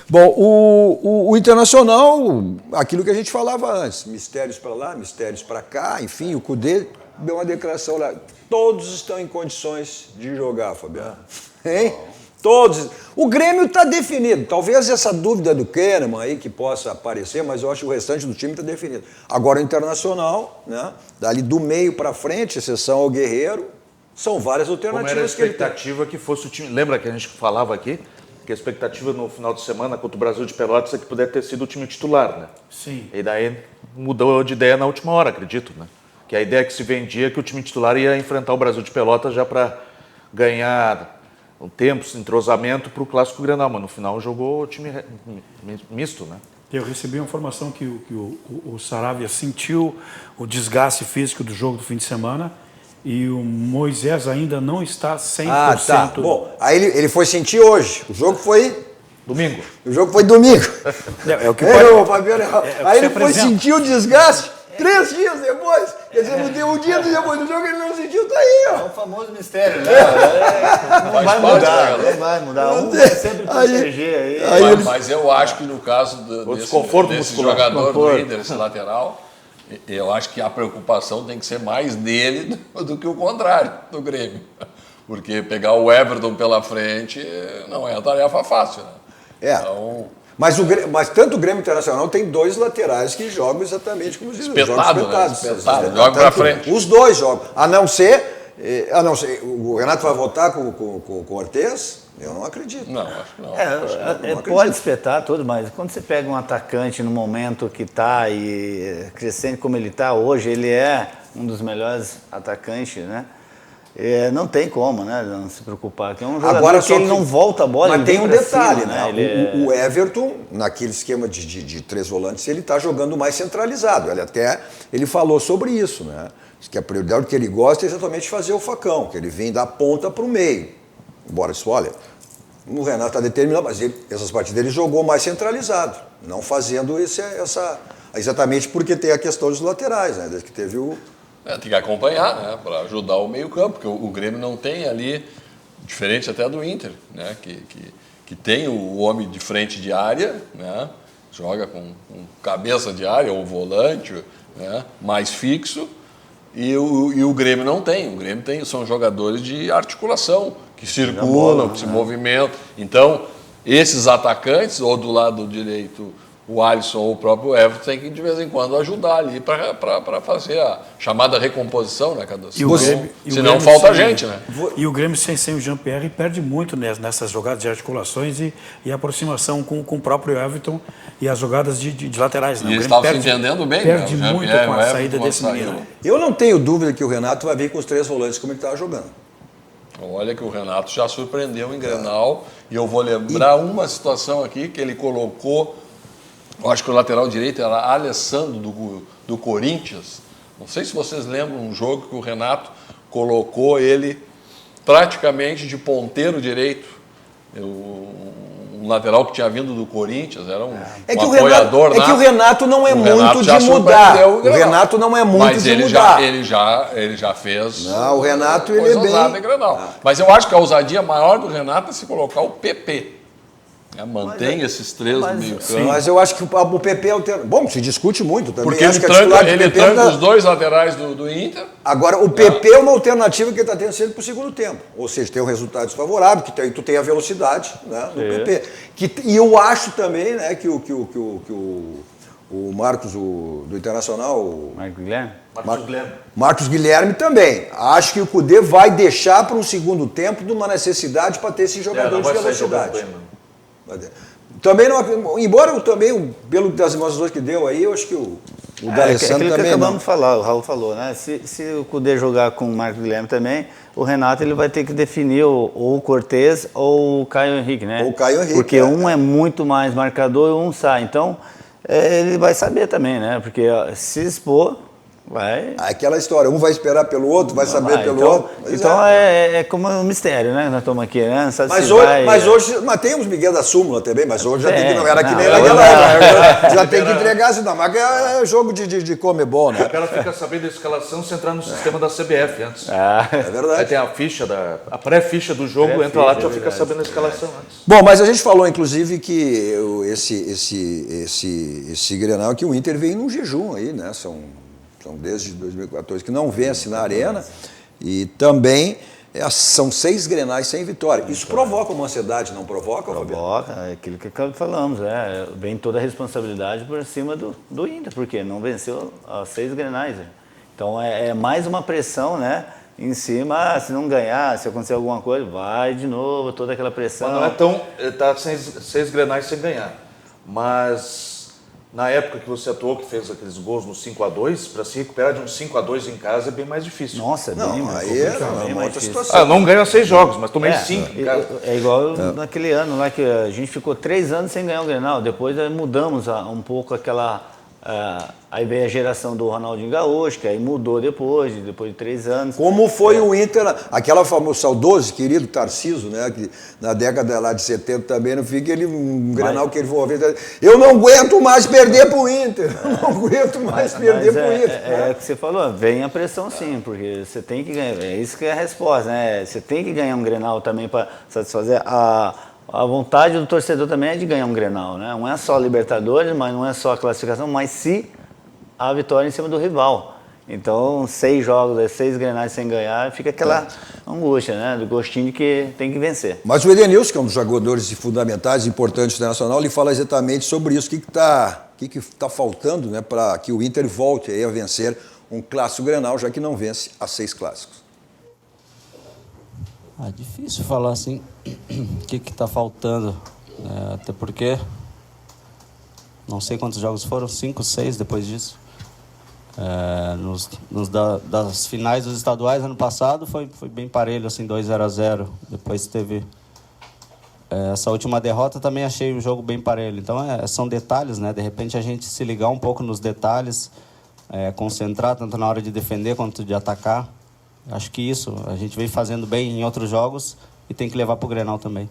Bom, o Internacional, aquilo que a gente falava antes, mistérios para lá, mistérios para cá, enfim, o Cudê deu uma declaração lá. Todos estão em condições de jogar, Fabiano. Hein? Todos. O Grêmio está definido. Talvez essa dúvida do Kahneman aí que possa aparecer, mas eu acho que o restante do time está definido. Agora o Internacional, né? Dali do meio para frente, exceção ao Guerreiro, São várias Como era a alternativas que ele tem. expectativa que fosse o time... Lembra que a gente falava aqui? Que a expectativa no final de semana contra o Brasil de Pelotas é que pudesse ter sido o time titular, né? Sim. E daí mudou de ideia na última hora, acredito, né? Que a ideia que se vendia é que o time titular ia enfrentar o Brasil de Pelotas já para ganhar um tempo, entrosamento para o Clássico Grenal, mas no final jogou o time misto, né? Eu recebi uma informação que o Saravia sentiu o desgaste físico do jogo do fim de semana e o Moisés ainda não está 100%. Ah, tá. Bom, aí ele foi sentir hoje. O jogo foi... Domingo. O jogo foi domingo. É o que Fabiano, o que aí você ele foi apresenta. sentir o desgaste 3 dias depois. Quer dizer, não deu um dia depois do jogo, ele não sentiu, tá aí, ó. É o famoso mistério, né? Não vai mudar, não vai mudar. Um vai sempre proteger aí. Mas eu acho que no caso desconforto desse muscular. jogador do Inter, esse lateral, eu acho que a preocupação tem que ser mais dele do que o contrário, do Grêmio. Porque pegar o Everton pela frente não é uma tarefa fácil, né? Então, Mas tanto o Grêmio Internacional tem 2 laterais que jogam exatamente como os Espetado, jogam né? espetados. Espetado, joga pra frente. Os dois jogam. A não ser, o Renato vai voltar com o Ortiz? Eu não acredito. não, acho que não. Pode espetar tudo, mas quando você pega um atacante no momento que está e crescendo como ele está hoje, ele é um dos melhores atacantes, né? Não tem como, né? Não se preocupar. Que é um jogador Agora, que ele não volta a bola. Mas ele tem vem um pra detalhe, cima, né? O Everton, naquele esquema de 3 volantes, ele está jogando mais centralizado. Ele falou sobre isso, né? Diz que a prioridade que ele gosta é exatamente fazer o facão, que ele vem da ponta para o meio. Embora isso, olha, o Renato está determinado, mas essas partidas ele jogou mais centralizado, não fazendo exatamente porque tem a questão dos laterais, né? Desde que teve o... Tem que acompanhar, né, para ajudar o meio-campo, porque o Grêmio não tem ali, diferente até do Inter, né, que tem o homem de frente de área, né, joga com cabeça de área, ou volante, né, mais fixo, e o Grêmio não tem. O Grêmio são jogadores de articulação, que circulam, que se movimentam. Então, esses atacantes, ou do lado direito o Alisson ou o próprio Everton, tem que de vez em quando ajudar ali para fazer a chamada recomposição, né, Cadu? Senão falta gente, né? E o Grêmio sem o Jean-Pierre perde muito nessas jogadas de articulações e aproximação com o próprio Everton e as jogadas de laterais. Né? E eles estavam se entendendo bem, perde né? muito com a saída desse menino. Eu não tenho dúvida que o Renato vai vir com os 3 volantes como ele estava jogando. Olha que o Renato já surpreendeu em Grenal, e eu vou lembrar uma situação aqui que ele colocou. Eu acho que o lateral direito era Alessandro do Corinthians. Não sei se vocês lembram um jogo que o Renato colocou ele praticamente de ponteiro direito. Um lateral que tinha vindo do Corinthians, era um apoiador. Que o Renato não é muito de mudar. O Renato não é muito de mudar. Ele já fez. Não, o Renato ele é bem. Em Grenal. Mas eu acho que a ousadia maior do Renato é se colocar o PP. Mantém esses 3 no meio campo. Mas eu acho que o PP é bom, se discute muito também. Porque acho ele tranca os 2 laterais do Inter. Agora, o PP é uma alternativa que ele está tendo sempre para o segundo tempo. Ou seja, tem um resultado desfavorável, tu tem a velocidade, né, no PP. E eu acho também, né, que o Marcos do Internacional... Marcos Guilherme também. Acho que o Cudê vai deixar para um segundo tempo de uma necessidade para ter esse jogador de velocidade. Também não, embora eu também, pelo das demonstrações que deu aí, eu acho que o D'Alessandro também. Que acabamos de falar, o Raul falou, né? Se o Cudê jogar com o Marcos Guilherme também, o Renato ele vai ter que definir ou o Cortez ou o Caio Henrique, né? Ou o Caio Henrique. Porque um é muito mais marcador e um sai. Então, ele vai saber também, né? Porque se expor, vai... Aquela história, um vai esperar pelo outro, vai saber pelo outro. Então é como um mistério, né? Nós estamos aqui, né? Mas hoje tem uns Miguel da súmula também, mas hoje já tem que não era que nem naquela época. Já tem que entregar, senão, mas é jogo de Comebol, né? O cara fica sabendo da escalação se entrar no sistema da CBF antes. É verdade. Aí tem a pré-ficha do jogo, entra lá e já fica sabendo a escalação antes. Bom, mas a gente falou, inclusive, que esse Grenal, que o Inter veio num jejum aí, né? São desde 2014 que não vence na Arena e também são 6 Grenais sem vitória. Isso provoca uma ansiedade, não provoca, Fabiano? Provoca, é aquilo que falamos, vem toda a responsabilidade por cima do Inter, porque não venceu as 6 Grenais. Então é mais uma pressão, né, em cima, se não ganhar, se acontecer alguma coisa, vai de novo, toda aquela pressão. Mas não é tão... Tá 6 Grenais sem ganhar. Mas na época que você atuou, que fez aqueles gols no 5-2, para se recuperar de um 5-2 em casa é bem mais difícil. Nossa, é bem Não, mais aí é complicado, bem uma mais outra difícil. situação. Não ganha 6 jogos, mas tomei 5 em casa. É igual naquele ano lá que a gente ficou 3 anos sem ganhar o Grenal. Depois mudamos um pouco aquela... aí veio a geração do Ronaldinho Gaúcho, que aí mudou depois de 3 anos. Como foi o Inter, aquela famosa, saudoso, querido Tarciso, né? Que na década lá de 70 também, não fica um Grenal que ele foi eu não aguento mais perder pro Inter, eu não aguento mais perder pro Inter. É o que você falou, vem a pressão sim, porque você tem que ganhar, é isso que é a resposta, né? Você tem que ganhar um Grenal também para satisfazer a vontade do torcedor também é de ganhar um Grenal, né? Não é só a Libertadores, mas não é só a classificação, mas sim a vitória em cima do rival. Então, 6 jogos, 6 Grenais sem ganhar, fica aquela angústia, né? Do gostinho de que tem que vencer. Mas o Edenilson, que é um dos jogadores fundamentais, importantes do Internacional, ele fala exatamente sobre isso. O que está faltando, né, para que o Inter volte aí a vencer um clássico Grenal, já que não vence a 6 clássicos? Difícil falar assim o que está faltando, até porque não sei quantos jogos foram, 5, 6 depois disso. Das finais dos estaduais ano passado foi bem parelho, assim, 2-0. Depois teve essa última derrota, também achei o jogo bem parelho. Então são detalhes, né? De repente a gente se ligar um pouco nos detalhes, concentrar tanto na hora de defender quanto de atacar. Acho que isso, a gente vem fazendo bem em outros jogos e tem que levar para o Grenal também.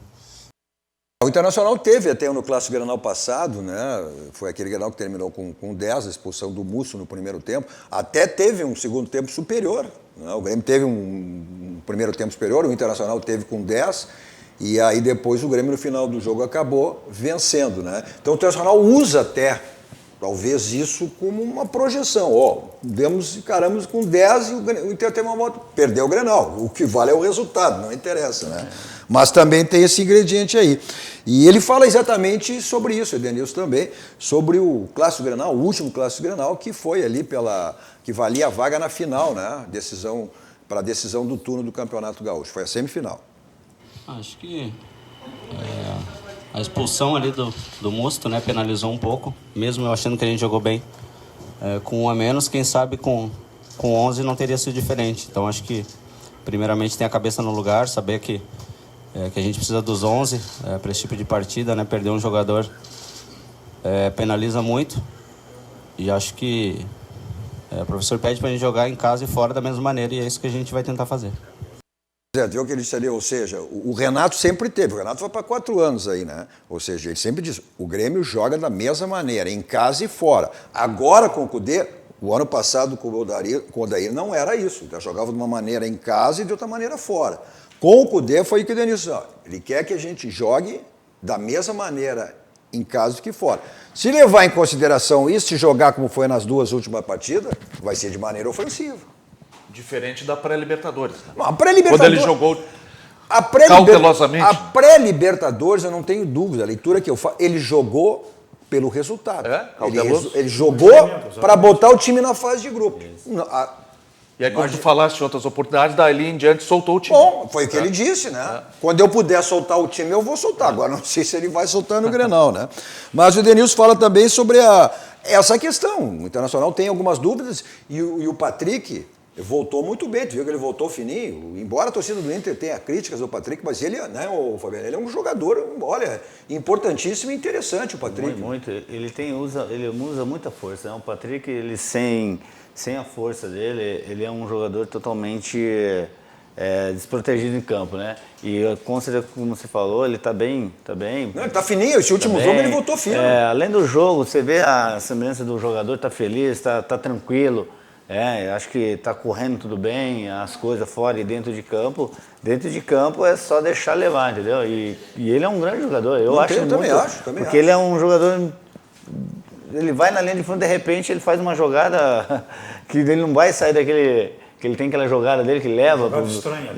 O Internacional teve até no Clássico Grenal passado, né? Foi aquele Grenal que terminou com 10, a expulsão do Musso no primeiro tempo. Até teve um segundo tempo superior, né? O Grêmio teve um primeiro tempo superior, o Internacional teve com 10, e aí depois o Grêmio no final do jogo acabou vencendo, né? Então o Internacional usa até talvez isso como uma projeção. Encaramos com 10 e o Inter tem uma volta. Perdeu o Grenal. O que vale é o resultado, não interessa, né? Mas também tem esse ingrediente aí. E ele fala exatamente sobre isso, Edenilson também, sobre o Clássico Grenal, o último Clássico Grenal, que foi ali que valia a vaga na final, né? Para a decisão do turno do Campeonato Gaúcho. Foi a semifinal. Acho que a expulsão ali do Musto, né, penalizou um pouco, mesmo eu achando que a gente jogou bem. Com 1 a menos, quem sabe com 11 não teria sido diferente. Então acho que, primeiramente, tem a cabeça no lugar, saber que a gente precisa dos 11 para esse tipo de partida, né? Perder um jogador penaliza muito. E acho que o professor pede para a gente jogar em casa e fora da mesma maneira, e é isso que a gente vai tentar fazer. Viu o que ele disse ali? Ou seja, o Renato sempre teve, o Renato vai para 4 anos aí, né? Ou seja, ele sempre diz, o Grêmio joga da mesma maneira, em casa e fora. Agora com o Cudê, o ano passado com o Odair não era isso, ele jogava de uma maneira em casa e de outra maneira fora. Com o Cudê foi o que o Denis disse, ele quer que a gente jogue da mesma maneira em casa do que fora. Se levar em consideração isso, se jogar como foi nas 2 últimas partidas, vai ser de maneira ofensiva. Diferente da pré-Libertadores. Né? A pré-Libertadores, quando ele jogou cautelosamente. A pré-Libertadores, eu não tenho dúvida, a leitura que eu faço, ele jogou pelo resultado. Cauteloso? Ele jogou para botar o time na fase de grupo. E aí, quando tu falaste em outras oportunidades, dali em diante soltou o time. Bom, foi o que ele disse, né? Quando eu puder soltar o time, eu vou soltar. Agora, não sei se ele vai soltar no Grenal, né? Mas o Edenilson fala também sobre essa questão. O Internacional tem algumas dúvidas e o Patrick voltou muito bem. Tu viu que ele voltou fininho? Embora a torcida do Inter tenha críticas ao Patrick, mas ele, né, o Fabiano, ele é um jogador, olha, importantíssimo e interessante, o Patrick. Muito. Ele usa muita força, né? O Patrick, ele sem a força dele, ele é um jogador totalmente desprotegido em campo, né? E com certeza, como você falou, ele tá bem. Não, ele tá fininho, esse último jogo ele voltou fino. Além do jogo, você vê a semelhança do jogador, tá feliz, tá tranquilo. Acho que tá correndo tudo bem, as coisas fora e dentro de campo. Dentro de campo é só deixar levar, entendeu? E ele é um grande jogador, eu também acho. Porque ele é um jogador. Ele vai na linha de fundo, de repente ele faz uma jogada que ele não vai sair daquele que ele tem aquela jogada dele que leva pro... Estranha.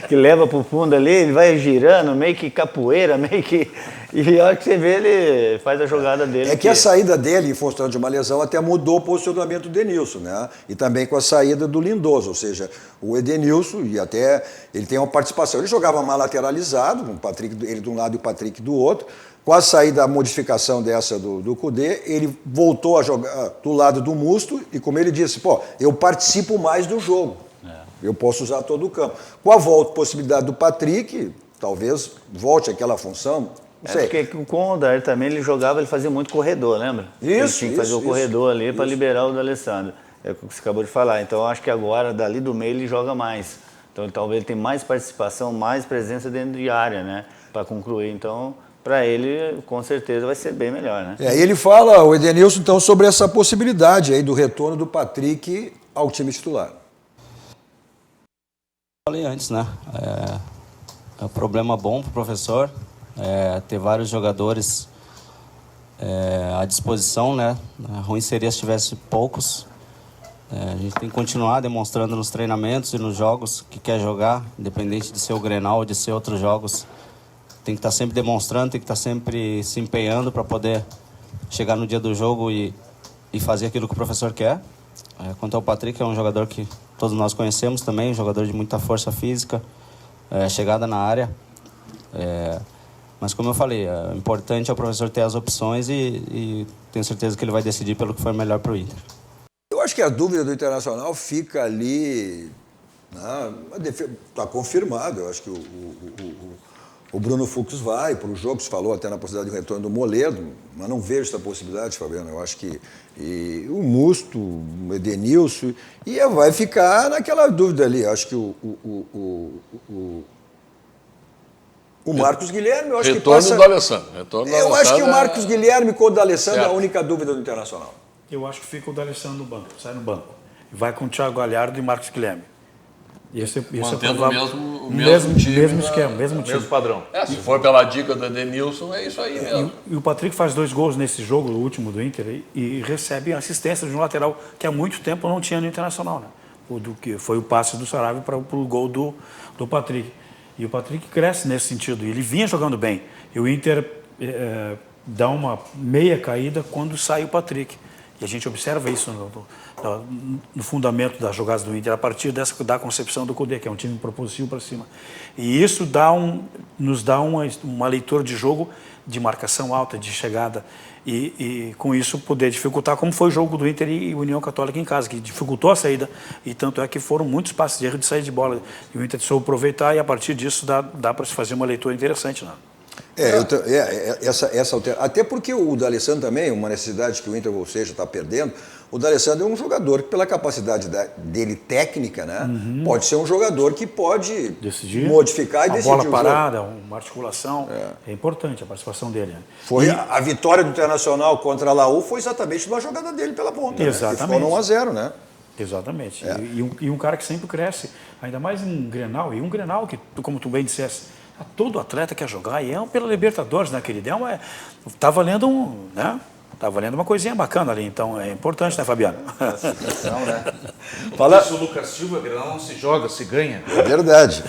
Que leva pro fundo ali, ele vai girando, meio que capoeira, meio que... E a hora que você vê, ele faz a jogada dele. É que a saída dele, em função de uma lesão, até mudou o posicionamento do Edenilson, né? E também com a saída do Lindoso, ou seja, o Edenilson, e até ele tem uma participação. Ele jogava mais lateralizado, com o Patrick, ele de um lado e o Patrick do outro. Com a saída, a modificação dessa do Kudê, ele voltou a jogar do lado do Musto e, como ele disse, eu participo mais do jogo. Eu posso usar todo o campo. Com a possibilidade do Patrick, talvez volte àquela função. Não sei. Porque com o Odair também ele jogava, ele fazia muito corredor, lembra? Ele tinha que fazer o corredor ali para liberar o D'Alessandro. É o que você acabou de falar. Então eu acho que agora, dali do meio, ele joga mais. Então talvez ele tenha mais participação, mais presença dentro de área, né? Para concluir. Então, para ele, com certeza, vai ser bem melhor, né? E ele fala, o Edenilson, então, sobre essa possibilidade aí do retorno do Patrick ao time titular. Falei antes, né? É um problema bom para o professor. Ter vários jogadores à disposição, né? Ruim seria se tivesse poucos. A gente tem que continuar demonstrando nos treinamentos e nos jogos que quer jogar, independente de ser o Grenal ou de ser outros jogos. Tem que estar sempre demonstrando, tem que estar sempre se empenhando para poder chegar no dia do jogo e fazer aquilo que o professor quer. Quanto ao Patrick, é um jogador que todos nós conhecemos também, um jogador de muita força física, chegada na área. Mas como eu falei, é importante é o professor ter as opções e tenho certeza que ele vai decidir pelo que for melhor para o Inter. Eu acho que a dúvida do Internacional fica ali, está confirmado. Eu acho que o Bruno Fux vai para o jogo, se falou até na possibilidade de retorno do Moledo, mas não vejo essa possibilidade, Fabiano. Eu acho que o Musto, o Edenilson, e vai ficar naquela dúvida ali. Eu acho que o Marcos Guilherme, eu acho que passa... Retorno do Alessandro. Eu acho que o Marcos Guilherme com o D'Alessandro é a única dúvida do Internacional. Eu acho que fica o D'Alessandro no banco, sai no banco. Vai com o Thiago Galhardo e Marcos Guilherme. Mantendo o mesmo time, mesmo esquema, mesmo time. Mesmo padrão. Se for pela dica do Edenilson, é isso aí mesmo. E o Patrick faz 2 gols nesse jogo, o último do Inter, e recebe assistência de um lateral que há muito tempo não tinha no Internacional, né? Que foi o passe do Sarabia para o gol do Patrick. E o Patrick cresce nesse sentido. E ele vinha jogando bem. E o Inter dá uma meia caída quando sai o Patrick. E a gente observa isso no fundamento das jogadas do Inter, a partir da concepção do Kudê, que é um time propulsivo para cima. E isso nos dá uma leitura de jogo de marcação alta, de chegada. E com isso poder dificultar, como foi o jogo do Inter e União Católica em casa, que dificultou a saída. E tanto é que foram muitos passes de erro de saída de bola. E o Inter soube aproveitar e a partir disso dá para se fazer uma leitura interessante, né? Até porque o D'Alessandro também, uma necessidade que o Inter, ou seja, está perdendo, o D'Alessandro é um jogador que, pela capacidade dele técnica, né, pode ser um jogador que pode modificar e decidir o jogo. A bola parada, uma articulação, é importante a participação dele. Né? A vitória do Internacional contra a Laú foi exatamente uma jogada dele pela ponta. Exatamente. Né? Que foram 1-0, né? Exatamente. E um cara que sempre cresce, ainda mais em Grenal, e um Grenal que, como tu bem disseste, todo atleta quer jogar, e pela Libertadores, né, querido? Tá valendo uma coisinha bacana ali, então é importante, né, Fabiano? Fala. O Lucas Silva, Grenal não se joga, se ganha. É verdade.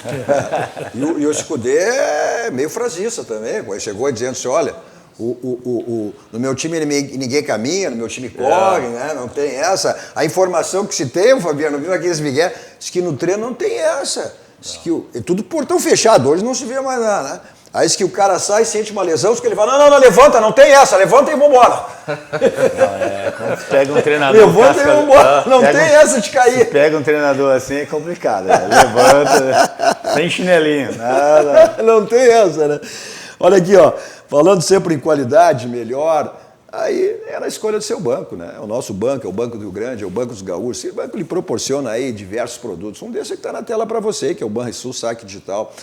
E o Escudê é meio frasista também, ele chegou dizendo assim, olha, no meu time ninguém caminha, no meu time corre, né? Não tem essa. A informação que se tem, Fabiano, viu aqueles Miguel, diz que no treino não tem essa. É tudo portão fechado, hoje não se vê mais nada, né? Aí diz que o cara sai, sente uma lesão, diz que ele fala, não, levanta, não tem essa, levanta e vambora. Quando pega um treinador... Levanta e vambora, não tem essa de cair. Se pega um treinador assim é complicado, né? Levanta, sem chinelinho, nada. Não tem essa, né? Olha aqui, ó, falando sempre em qualidade, melhor... Aí era a escolha do seu banco, né? É o nosso banco, é o Banco do Rio Grande, é o Banco dos Gaúchos. Esse banco lhe proporciona aí diversos produtos. Um desses que está na tela para você, que é o Banrisul Saque Digital.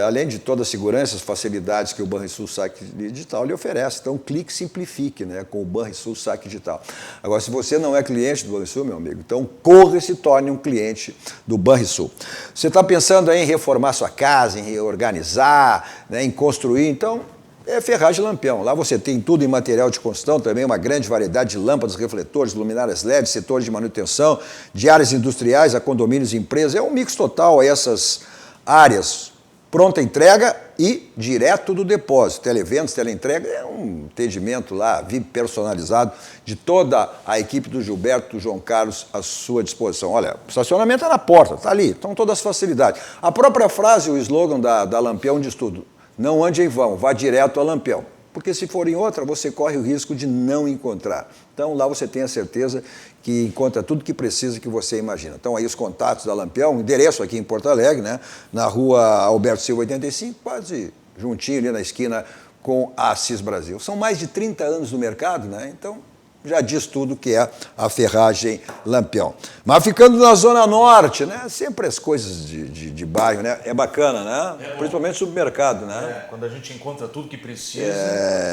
Além de toda a segurança, as facilidades que o Banrisul Saque Digital lhe oferece. Então, clique e simplifique, né, com o Banrisul Saque Digital. Agora, se você não é cliente do Banrisul, meu amigo, então corra e se torne um cliente do Banrisul. Você está pensando aí em reformar sua casa, em reorganizar, né, em construir, então... é Ferragem Lampião. Lá você tem tudo em material de construção, também uma grande variedade de lâmpadas, refletores, luminárias LED, setores de manutenção, de áreas industriais a condomínios e empresas. É um mix total a essas áreas. Pronta entrega e direto do depósito. Televendas, teleentrega, é um atendimento lá, VIP personalizado de toda a equipe do Gilberto, do João Carlos à sua disposição. Olha, o estacionamento é na porta, está ali, estão todas as facilidades. A própria frase, o slogan da Lampião diz tudo. Não ande em vão, vá direto a Lampião. Porque se for em outra, você corre o risco de não encontrar. Então, lá você tem a certeza que encontra tudo que precisa, que você imagina. Então, aí os contatos da Lampião, endereço aqui em Porto Alegre, né, na rua Alberto Silva 85, quase juntinho ali na esquina com a Assis Brasil. São mais de 30 anos no mercado, né? Então, já diz tudo que é a Ferragem Lampião. Mas ficando na Zona Norte, né? Sempre as coisas de bairro, né? É bacana, né? Principalmente supermercado, né? Quando a gente encontra tudo que precisa,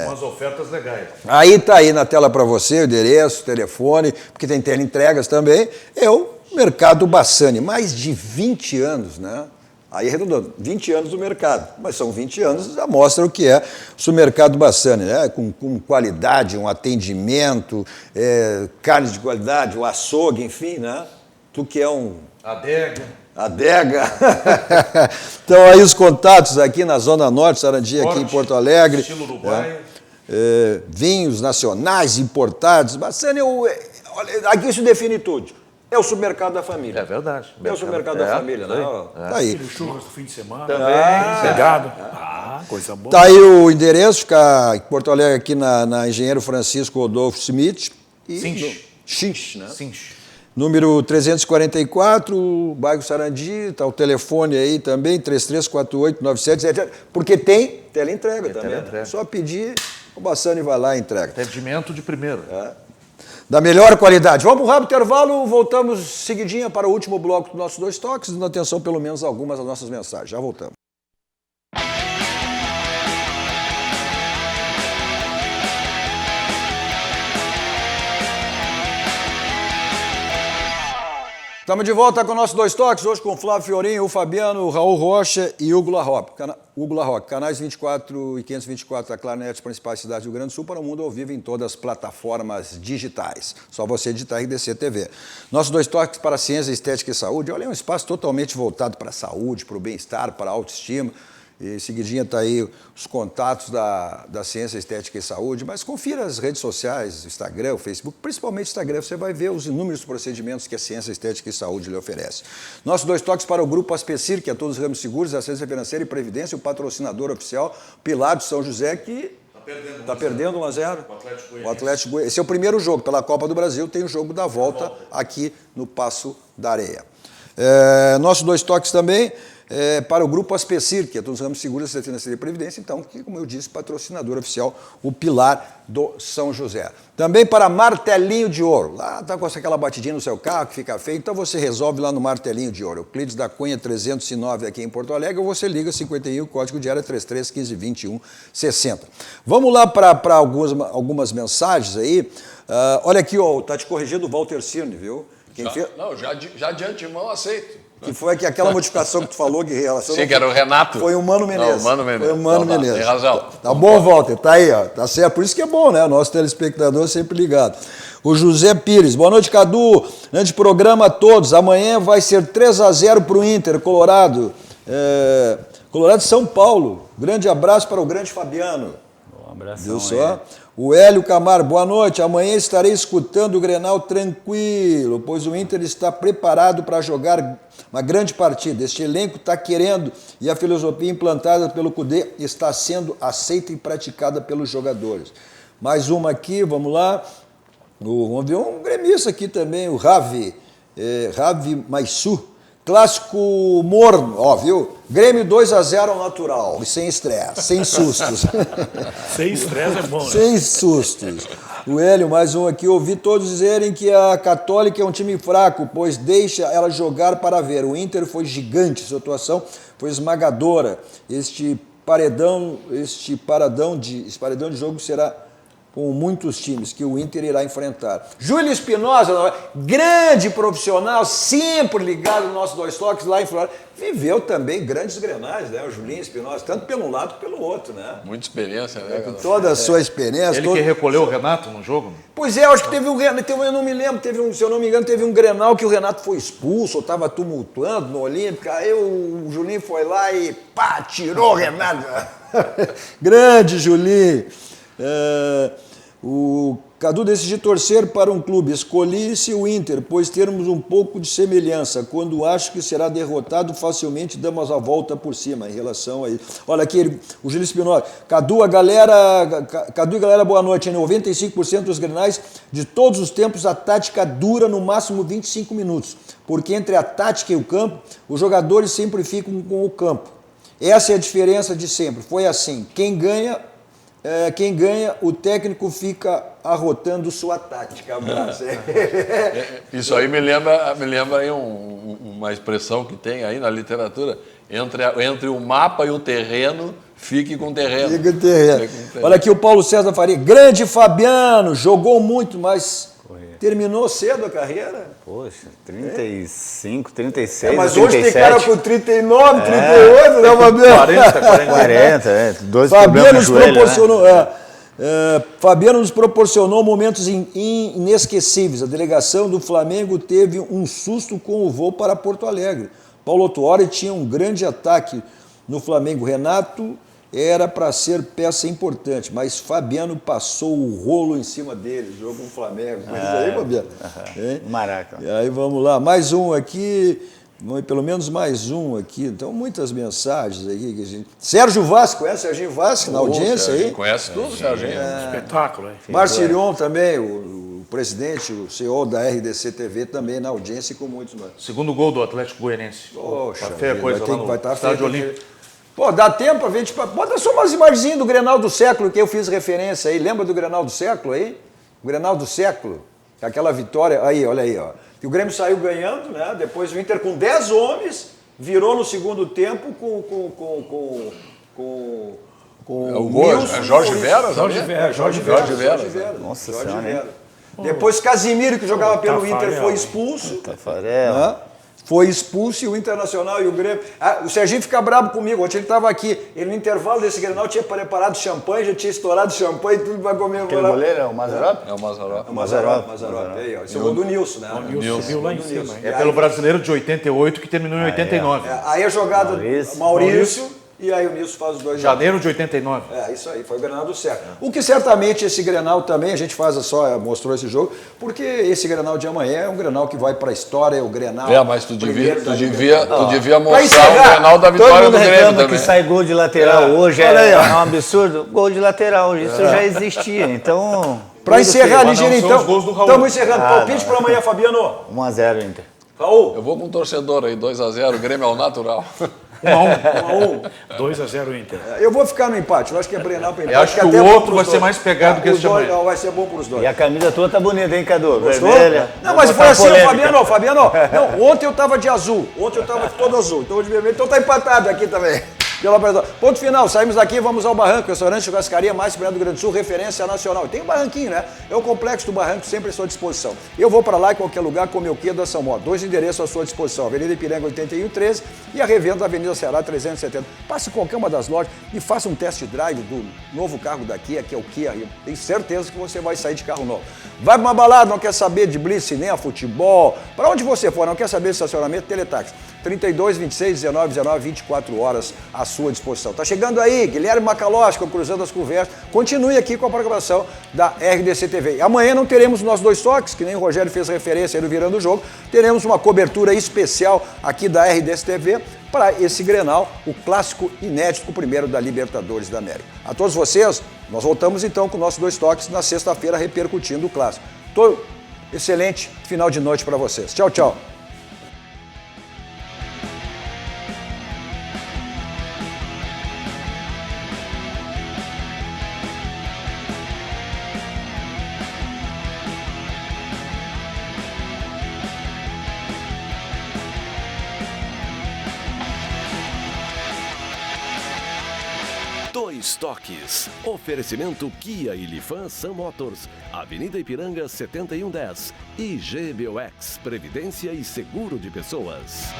com as ofertas legais. Aí tá aí na tela para você o endereço, o telefone, porque tem teleentregas também. É o Mercado Bassani, mais de 20 anos, né? Aí arredondando, 20 anos no mercado, mas são 20 anos, já mostra o que é o supermercado Bassani, né? Com qualidade, um atendimento, carnes de qualidade, o açougue, enfim, né? Tu que é um... Adega. Então aí os contatos aqui na Zona Norte, Sarandi, aqui em Porto Alegre. Estilo uruguaio. Vinhos nacionais, importados. Bassani, olha, aqui isso define tudo. É o supermercado da família. É verdade. É o supermercado da família, né? Tá aí. Churras do fim de semana. Também. Pegado. Coisa boa. Tá aí o endereço, fica em Porto Alegre, aqui na Engenheiro Francisco Rodolfo Smith. Chinch, né? Cinch. Número 344, bairro Sarandi, tá o telefone aí também, 3348-9777, porque tem teleentrega também. teleentrega. Só pedir, o Bassani vai lá e entrega. Atendimento de primeira. Da melhor qualidade. Vamos para um rápido intervalo, voltamos seguidinha para o último bloco dos nossos dois toques, dando atenção pelo menos a algumas das nossas mensagens. Já voltamos. Estamos de volta com nossos dois toques, hoje com o Flávio Fiorinho, o Fabiano, o Raul Rocha e o Hugo Larroque. Canais 24 e 524 da Claronet, as principais cidades do Rio Grande do Sul, para o mundo ao vivo em todas as plataformas digitais. Só você digitar RDC TV. Nossos dois toques para ciência, estética e saúde. Olha, é um espaço totalmente voltado para a saúde, para o bem-estar, para a autoestima. E em seguidinha está aí os contatos da Ciência, Estética e Saúde, mas confira as redes sociais, o Instagram, o Facebook, principalmente o Instagram, você vai ver os inúmeros procedimentos que a Ciência, Estética e Saúde lhe oferece. Nossos dois toques para o Grupo Aspecir, que é todos os ramos seguros, assistência financeira e previdência, o patrocinador oficial, Pilar de São José, que está perdendo 1-0. O Atlético Goianiense. Esse é o primeiro jogo, pela Copa do Brasil, tem o jogo da volta aqui no Passo da Areia. Nossos dois toques também para o Grupo Aspecir, que é todos os ramos seguros, assistência financeira e previdência, então, que, como eu disse, patrocinador oficial, o Pilar do São José. Também para Martelinho de Ouro. Lá está com aquela batidinha no seu carro que fica feio, então você resolve lá no Martelinho de Ouro. Euclides da Cunha 309 aqui em Porto Alegre, ou você liga 51, o código de área 33 15 21 60. Vamos lá para algumas mensagens aí. Olha aqui, está te corrigindo o Walter Cirne, viu? Já de antemão aceito. Que foi aquela modificação que tu falou que relacionou. Sim, que era o Renato. Foi o Mano Menezes. Não, o Mano Menezes. Foi o Mano Menezes. Tem razão. Tá bom, Walter? Tá aí, ó. Tá certo. Por isso que é bom, né? Nosso telespectador sempre ligado. O José Pires. Boa noite, Cadu. Grande programa a todos. Amanhã vai ser 3-0 pro Inter, Colorado. Colorado de São Paulo. Grande abraço para o grande Fabiano. Um abração. Viu só? O Hélio Camargo, boa noite. Amanhã estarei escutando o Grenal tranquilo, pois o Inter está preparado para jogar uma grande partida. Este elenco está querendo e a filosofia implantada pelo Cudê está sendo aceita e praticada pelos jogadores. Mais uma aqui, vamos lá. Vamos ver um gremista aqui também, o Ravi Maisu. Clássico morno, ó, viu? Grêmio 2-0 ao natural, e sem estresse, sem sustos. Sem estresse é bom, né? Sem sustos. O Hélio, mais um aqui, ouvi todos dizerem que a Católica é um time fraco, pois deixa ela jogar para ver. O Inter foi gigante, sua atuação foi esmagadora. Esse paredão de jogo será com muitos times que o Inter irá enfrentar. Júlio Espinosa, grande profissional, sempre ligado nos nossos dois toques lá em Flórida, viveu também grandes grenais, né? O Julinho Espinosa, tanto pelo lado como pelo outro, né? Muita experiência, né? Com toda a sua experiência. Ele que recolheu o Renato no jogo? Pois é, eu acho que teve um Renato, eu não me lembro, se eu não me engano, teve um Grenal que o Renato foi expulso, ou estava tumultuando no Olímpica, aí o Julinho foi lá e pá, tirou o Renato. Grande Julinho. O Cadu decidiu torcer para um clube, escolhi-se o Inter, pois termos um pouco de semelhança. Quando acho que será derrotado, facilmente damos a volta por cima em relação a isso. Olha aqui, o Júlio Espinosa. Cadu e galera, boa noite. Em 95% dos grenais de todos os tempos, a tática dura no máximo 25 minutos, porque entre a tática e o campo, os jogadores sempre ficam com o campo. Essa é a diferença de sempre. Foi assim, quem ganha, o técnico fica arrotando sua tática. Isso aí me lembra aí uma expressão que tem aí na literatura, entre o mapa e o terreno, fique com o terreno. Fique com o terreno. Olha aqui o Paulo César Faria, grande Fabiano, jogou muito, mas terminou cedo a carreira. Poxa, 35, 36, mas 37. hoje tem cara com 39, 38, né, Fabiano? 40, 12 Fabiano nos proporcionou, Fabiano nos proporcionou momentos inesquecíveis. A delegação do Flamengo teve um susto com o voo para Porto Alegre. Paulo Tuori tinha um grande ataque no Flamengo. Renato era para ser peça importante, mas Fabiano passou o rolo em cima dele, jogo com o Flamengo. Isso aí, Fabiano. Maraca. E aí vamos lá, mais um aqui, pelo menos mais um aqui. Então, muitas mensagens aqui. Que a gente... Sérgio Vasco, conhece Serginho Vasco na audiência aí? Conhece tudo, Serginho. Espetáculo, hein? Marcilion também, o presidente, o CEO da RDC TV também na audiência e com muitos mais. Segundo gol do Atlético Goianiense. Poxa, tá feia coisa lá no vai estar Estádio feio. Olímpico. Pô, dá tempo pra gente... Bota só umas imagens do Grenal do século que eu fiz referência aí. Lembra do Grenal do século aí? O Grenal do século. Aquela vitória... Aí, olha aí, ó. E o Grêmio saiu ganhando, né? Depois o Inter com 10 homens virou no segundo tempo com o gol é Jorge Vera? Jorge Vera. Nossa Jorge Senhora, Vera. Depois Casimiro, que jogava pelo Inter, foi expulso. Tafarel. Foi expulso e o Internacional e o Grêmio... o Serginho fica bravo comigo. Ontem ele estava aqui. Ele, no intervalo desse Grenal, tinha preparado champanhe, já tinha estourado champanhe e tudo para comemorar. Aquele goleiro é o Mazarop? É o Mazarop. O Mazarop. Aí, ó. Esse é o gol do Nilson, né? O Nilson subiu lá em cima. É pelo brasileiro de 88 que terminou em 89. Aí a jogada Maurício. E aí o Nilson faz os dois. Janeiro de 89. Isso aí, foi o Grenal do século. O que certamente esse Grenal também, a gente mostrou esse jogo, porque esse Grenal de amanhã é um Grenal que vai para a história, é o Grenal... mas tu devia Pra mostrar encerrar, o Grenal da vitória do Grêmio reclama também. que sai gol de lateral hoje, é um absurdo. Gol de lateral, isso já existia, então... Para encerrar, mas não ligeiro, são então, os gols do Raul. estamos encerrando. Palpite para amanhã, Fabiano. 1-0 Inter. Raul. Eu vou com um torcedor aí, 2-0, o Grêmio ao natural. 1-1. 2-0 Inter. Eu vou ficar no empate. Eu acho que é Grenal para empate. Eu acho que até o bom outro pros vai ser dois. mais pegado que esse de amanhã. Não, vai ser bom para os dois. E a camisa tua tá bonita, hein, Cadu? Gostou? Vermelha. Não, mas foi assim, Fabiano. Não, ontem eu tava de azul. Ontem eu tava todo azul. Então, de vermelho. Então tá empatado aqui também. Ponto final, saímos daqui e vamos ao Barranco, restaurante churrascaria mais esperado do Rio Grande do Sul, referência nacional. E tem um barranquinho, né? É o Complexo do Barranco, sempre à sua disposição. Eu vou para lá em qualquer lugar comer o quê da São Moto. 2 endereços à sua disposição, Avenida Ipiranga 8113 e a revenda da Avenida Ceará 370. Passe em qualquer uma das lojas e faça um test drive do novo carro da Kia, que é o Kia Rio. Tenho certeza que você vai sair de carro novo. Vai para uma balada, não quer saber de blitz, cinema, futebol, para onde você for, não quer saber de estacionamento, Teletaxi. 32, 26, 19, 19, 24 horas à sua disposição. Tá chegando aí, Guilherme Macalossi, com Cruzando as Conversas. Continue aqui com a programação da RDC TV. Amanhã não teremos os nossos dois toques, que nem o Rogério fez referência aí no Virando o Jogo. Teremos uma cobertura especial aqui da RDC TV para esse Grenal, o clássico inédito, o primeiro da Libertadores da América. A todos vocês, nós voltamos então com nossos dois toques na sexta-feira, repercutindo o clássico. Excelente final de noite para vocês. Tchau, tchau. Dois Toques. Oferecimento Kia e Lifan Sam Motors. Avenida Ipiranga 7110. E GBOX. Previdência e Seguro de Pessoas.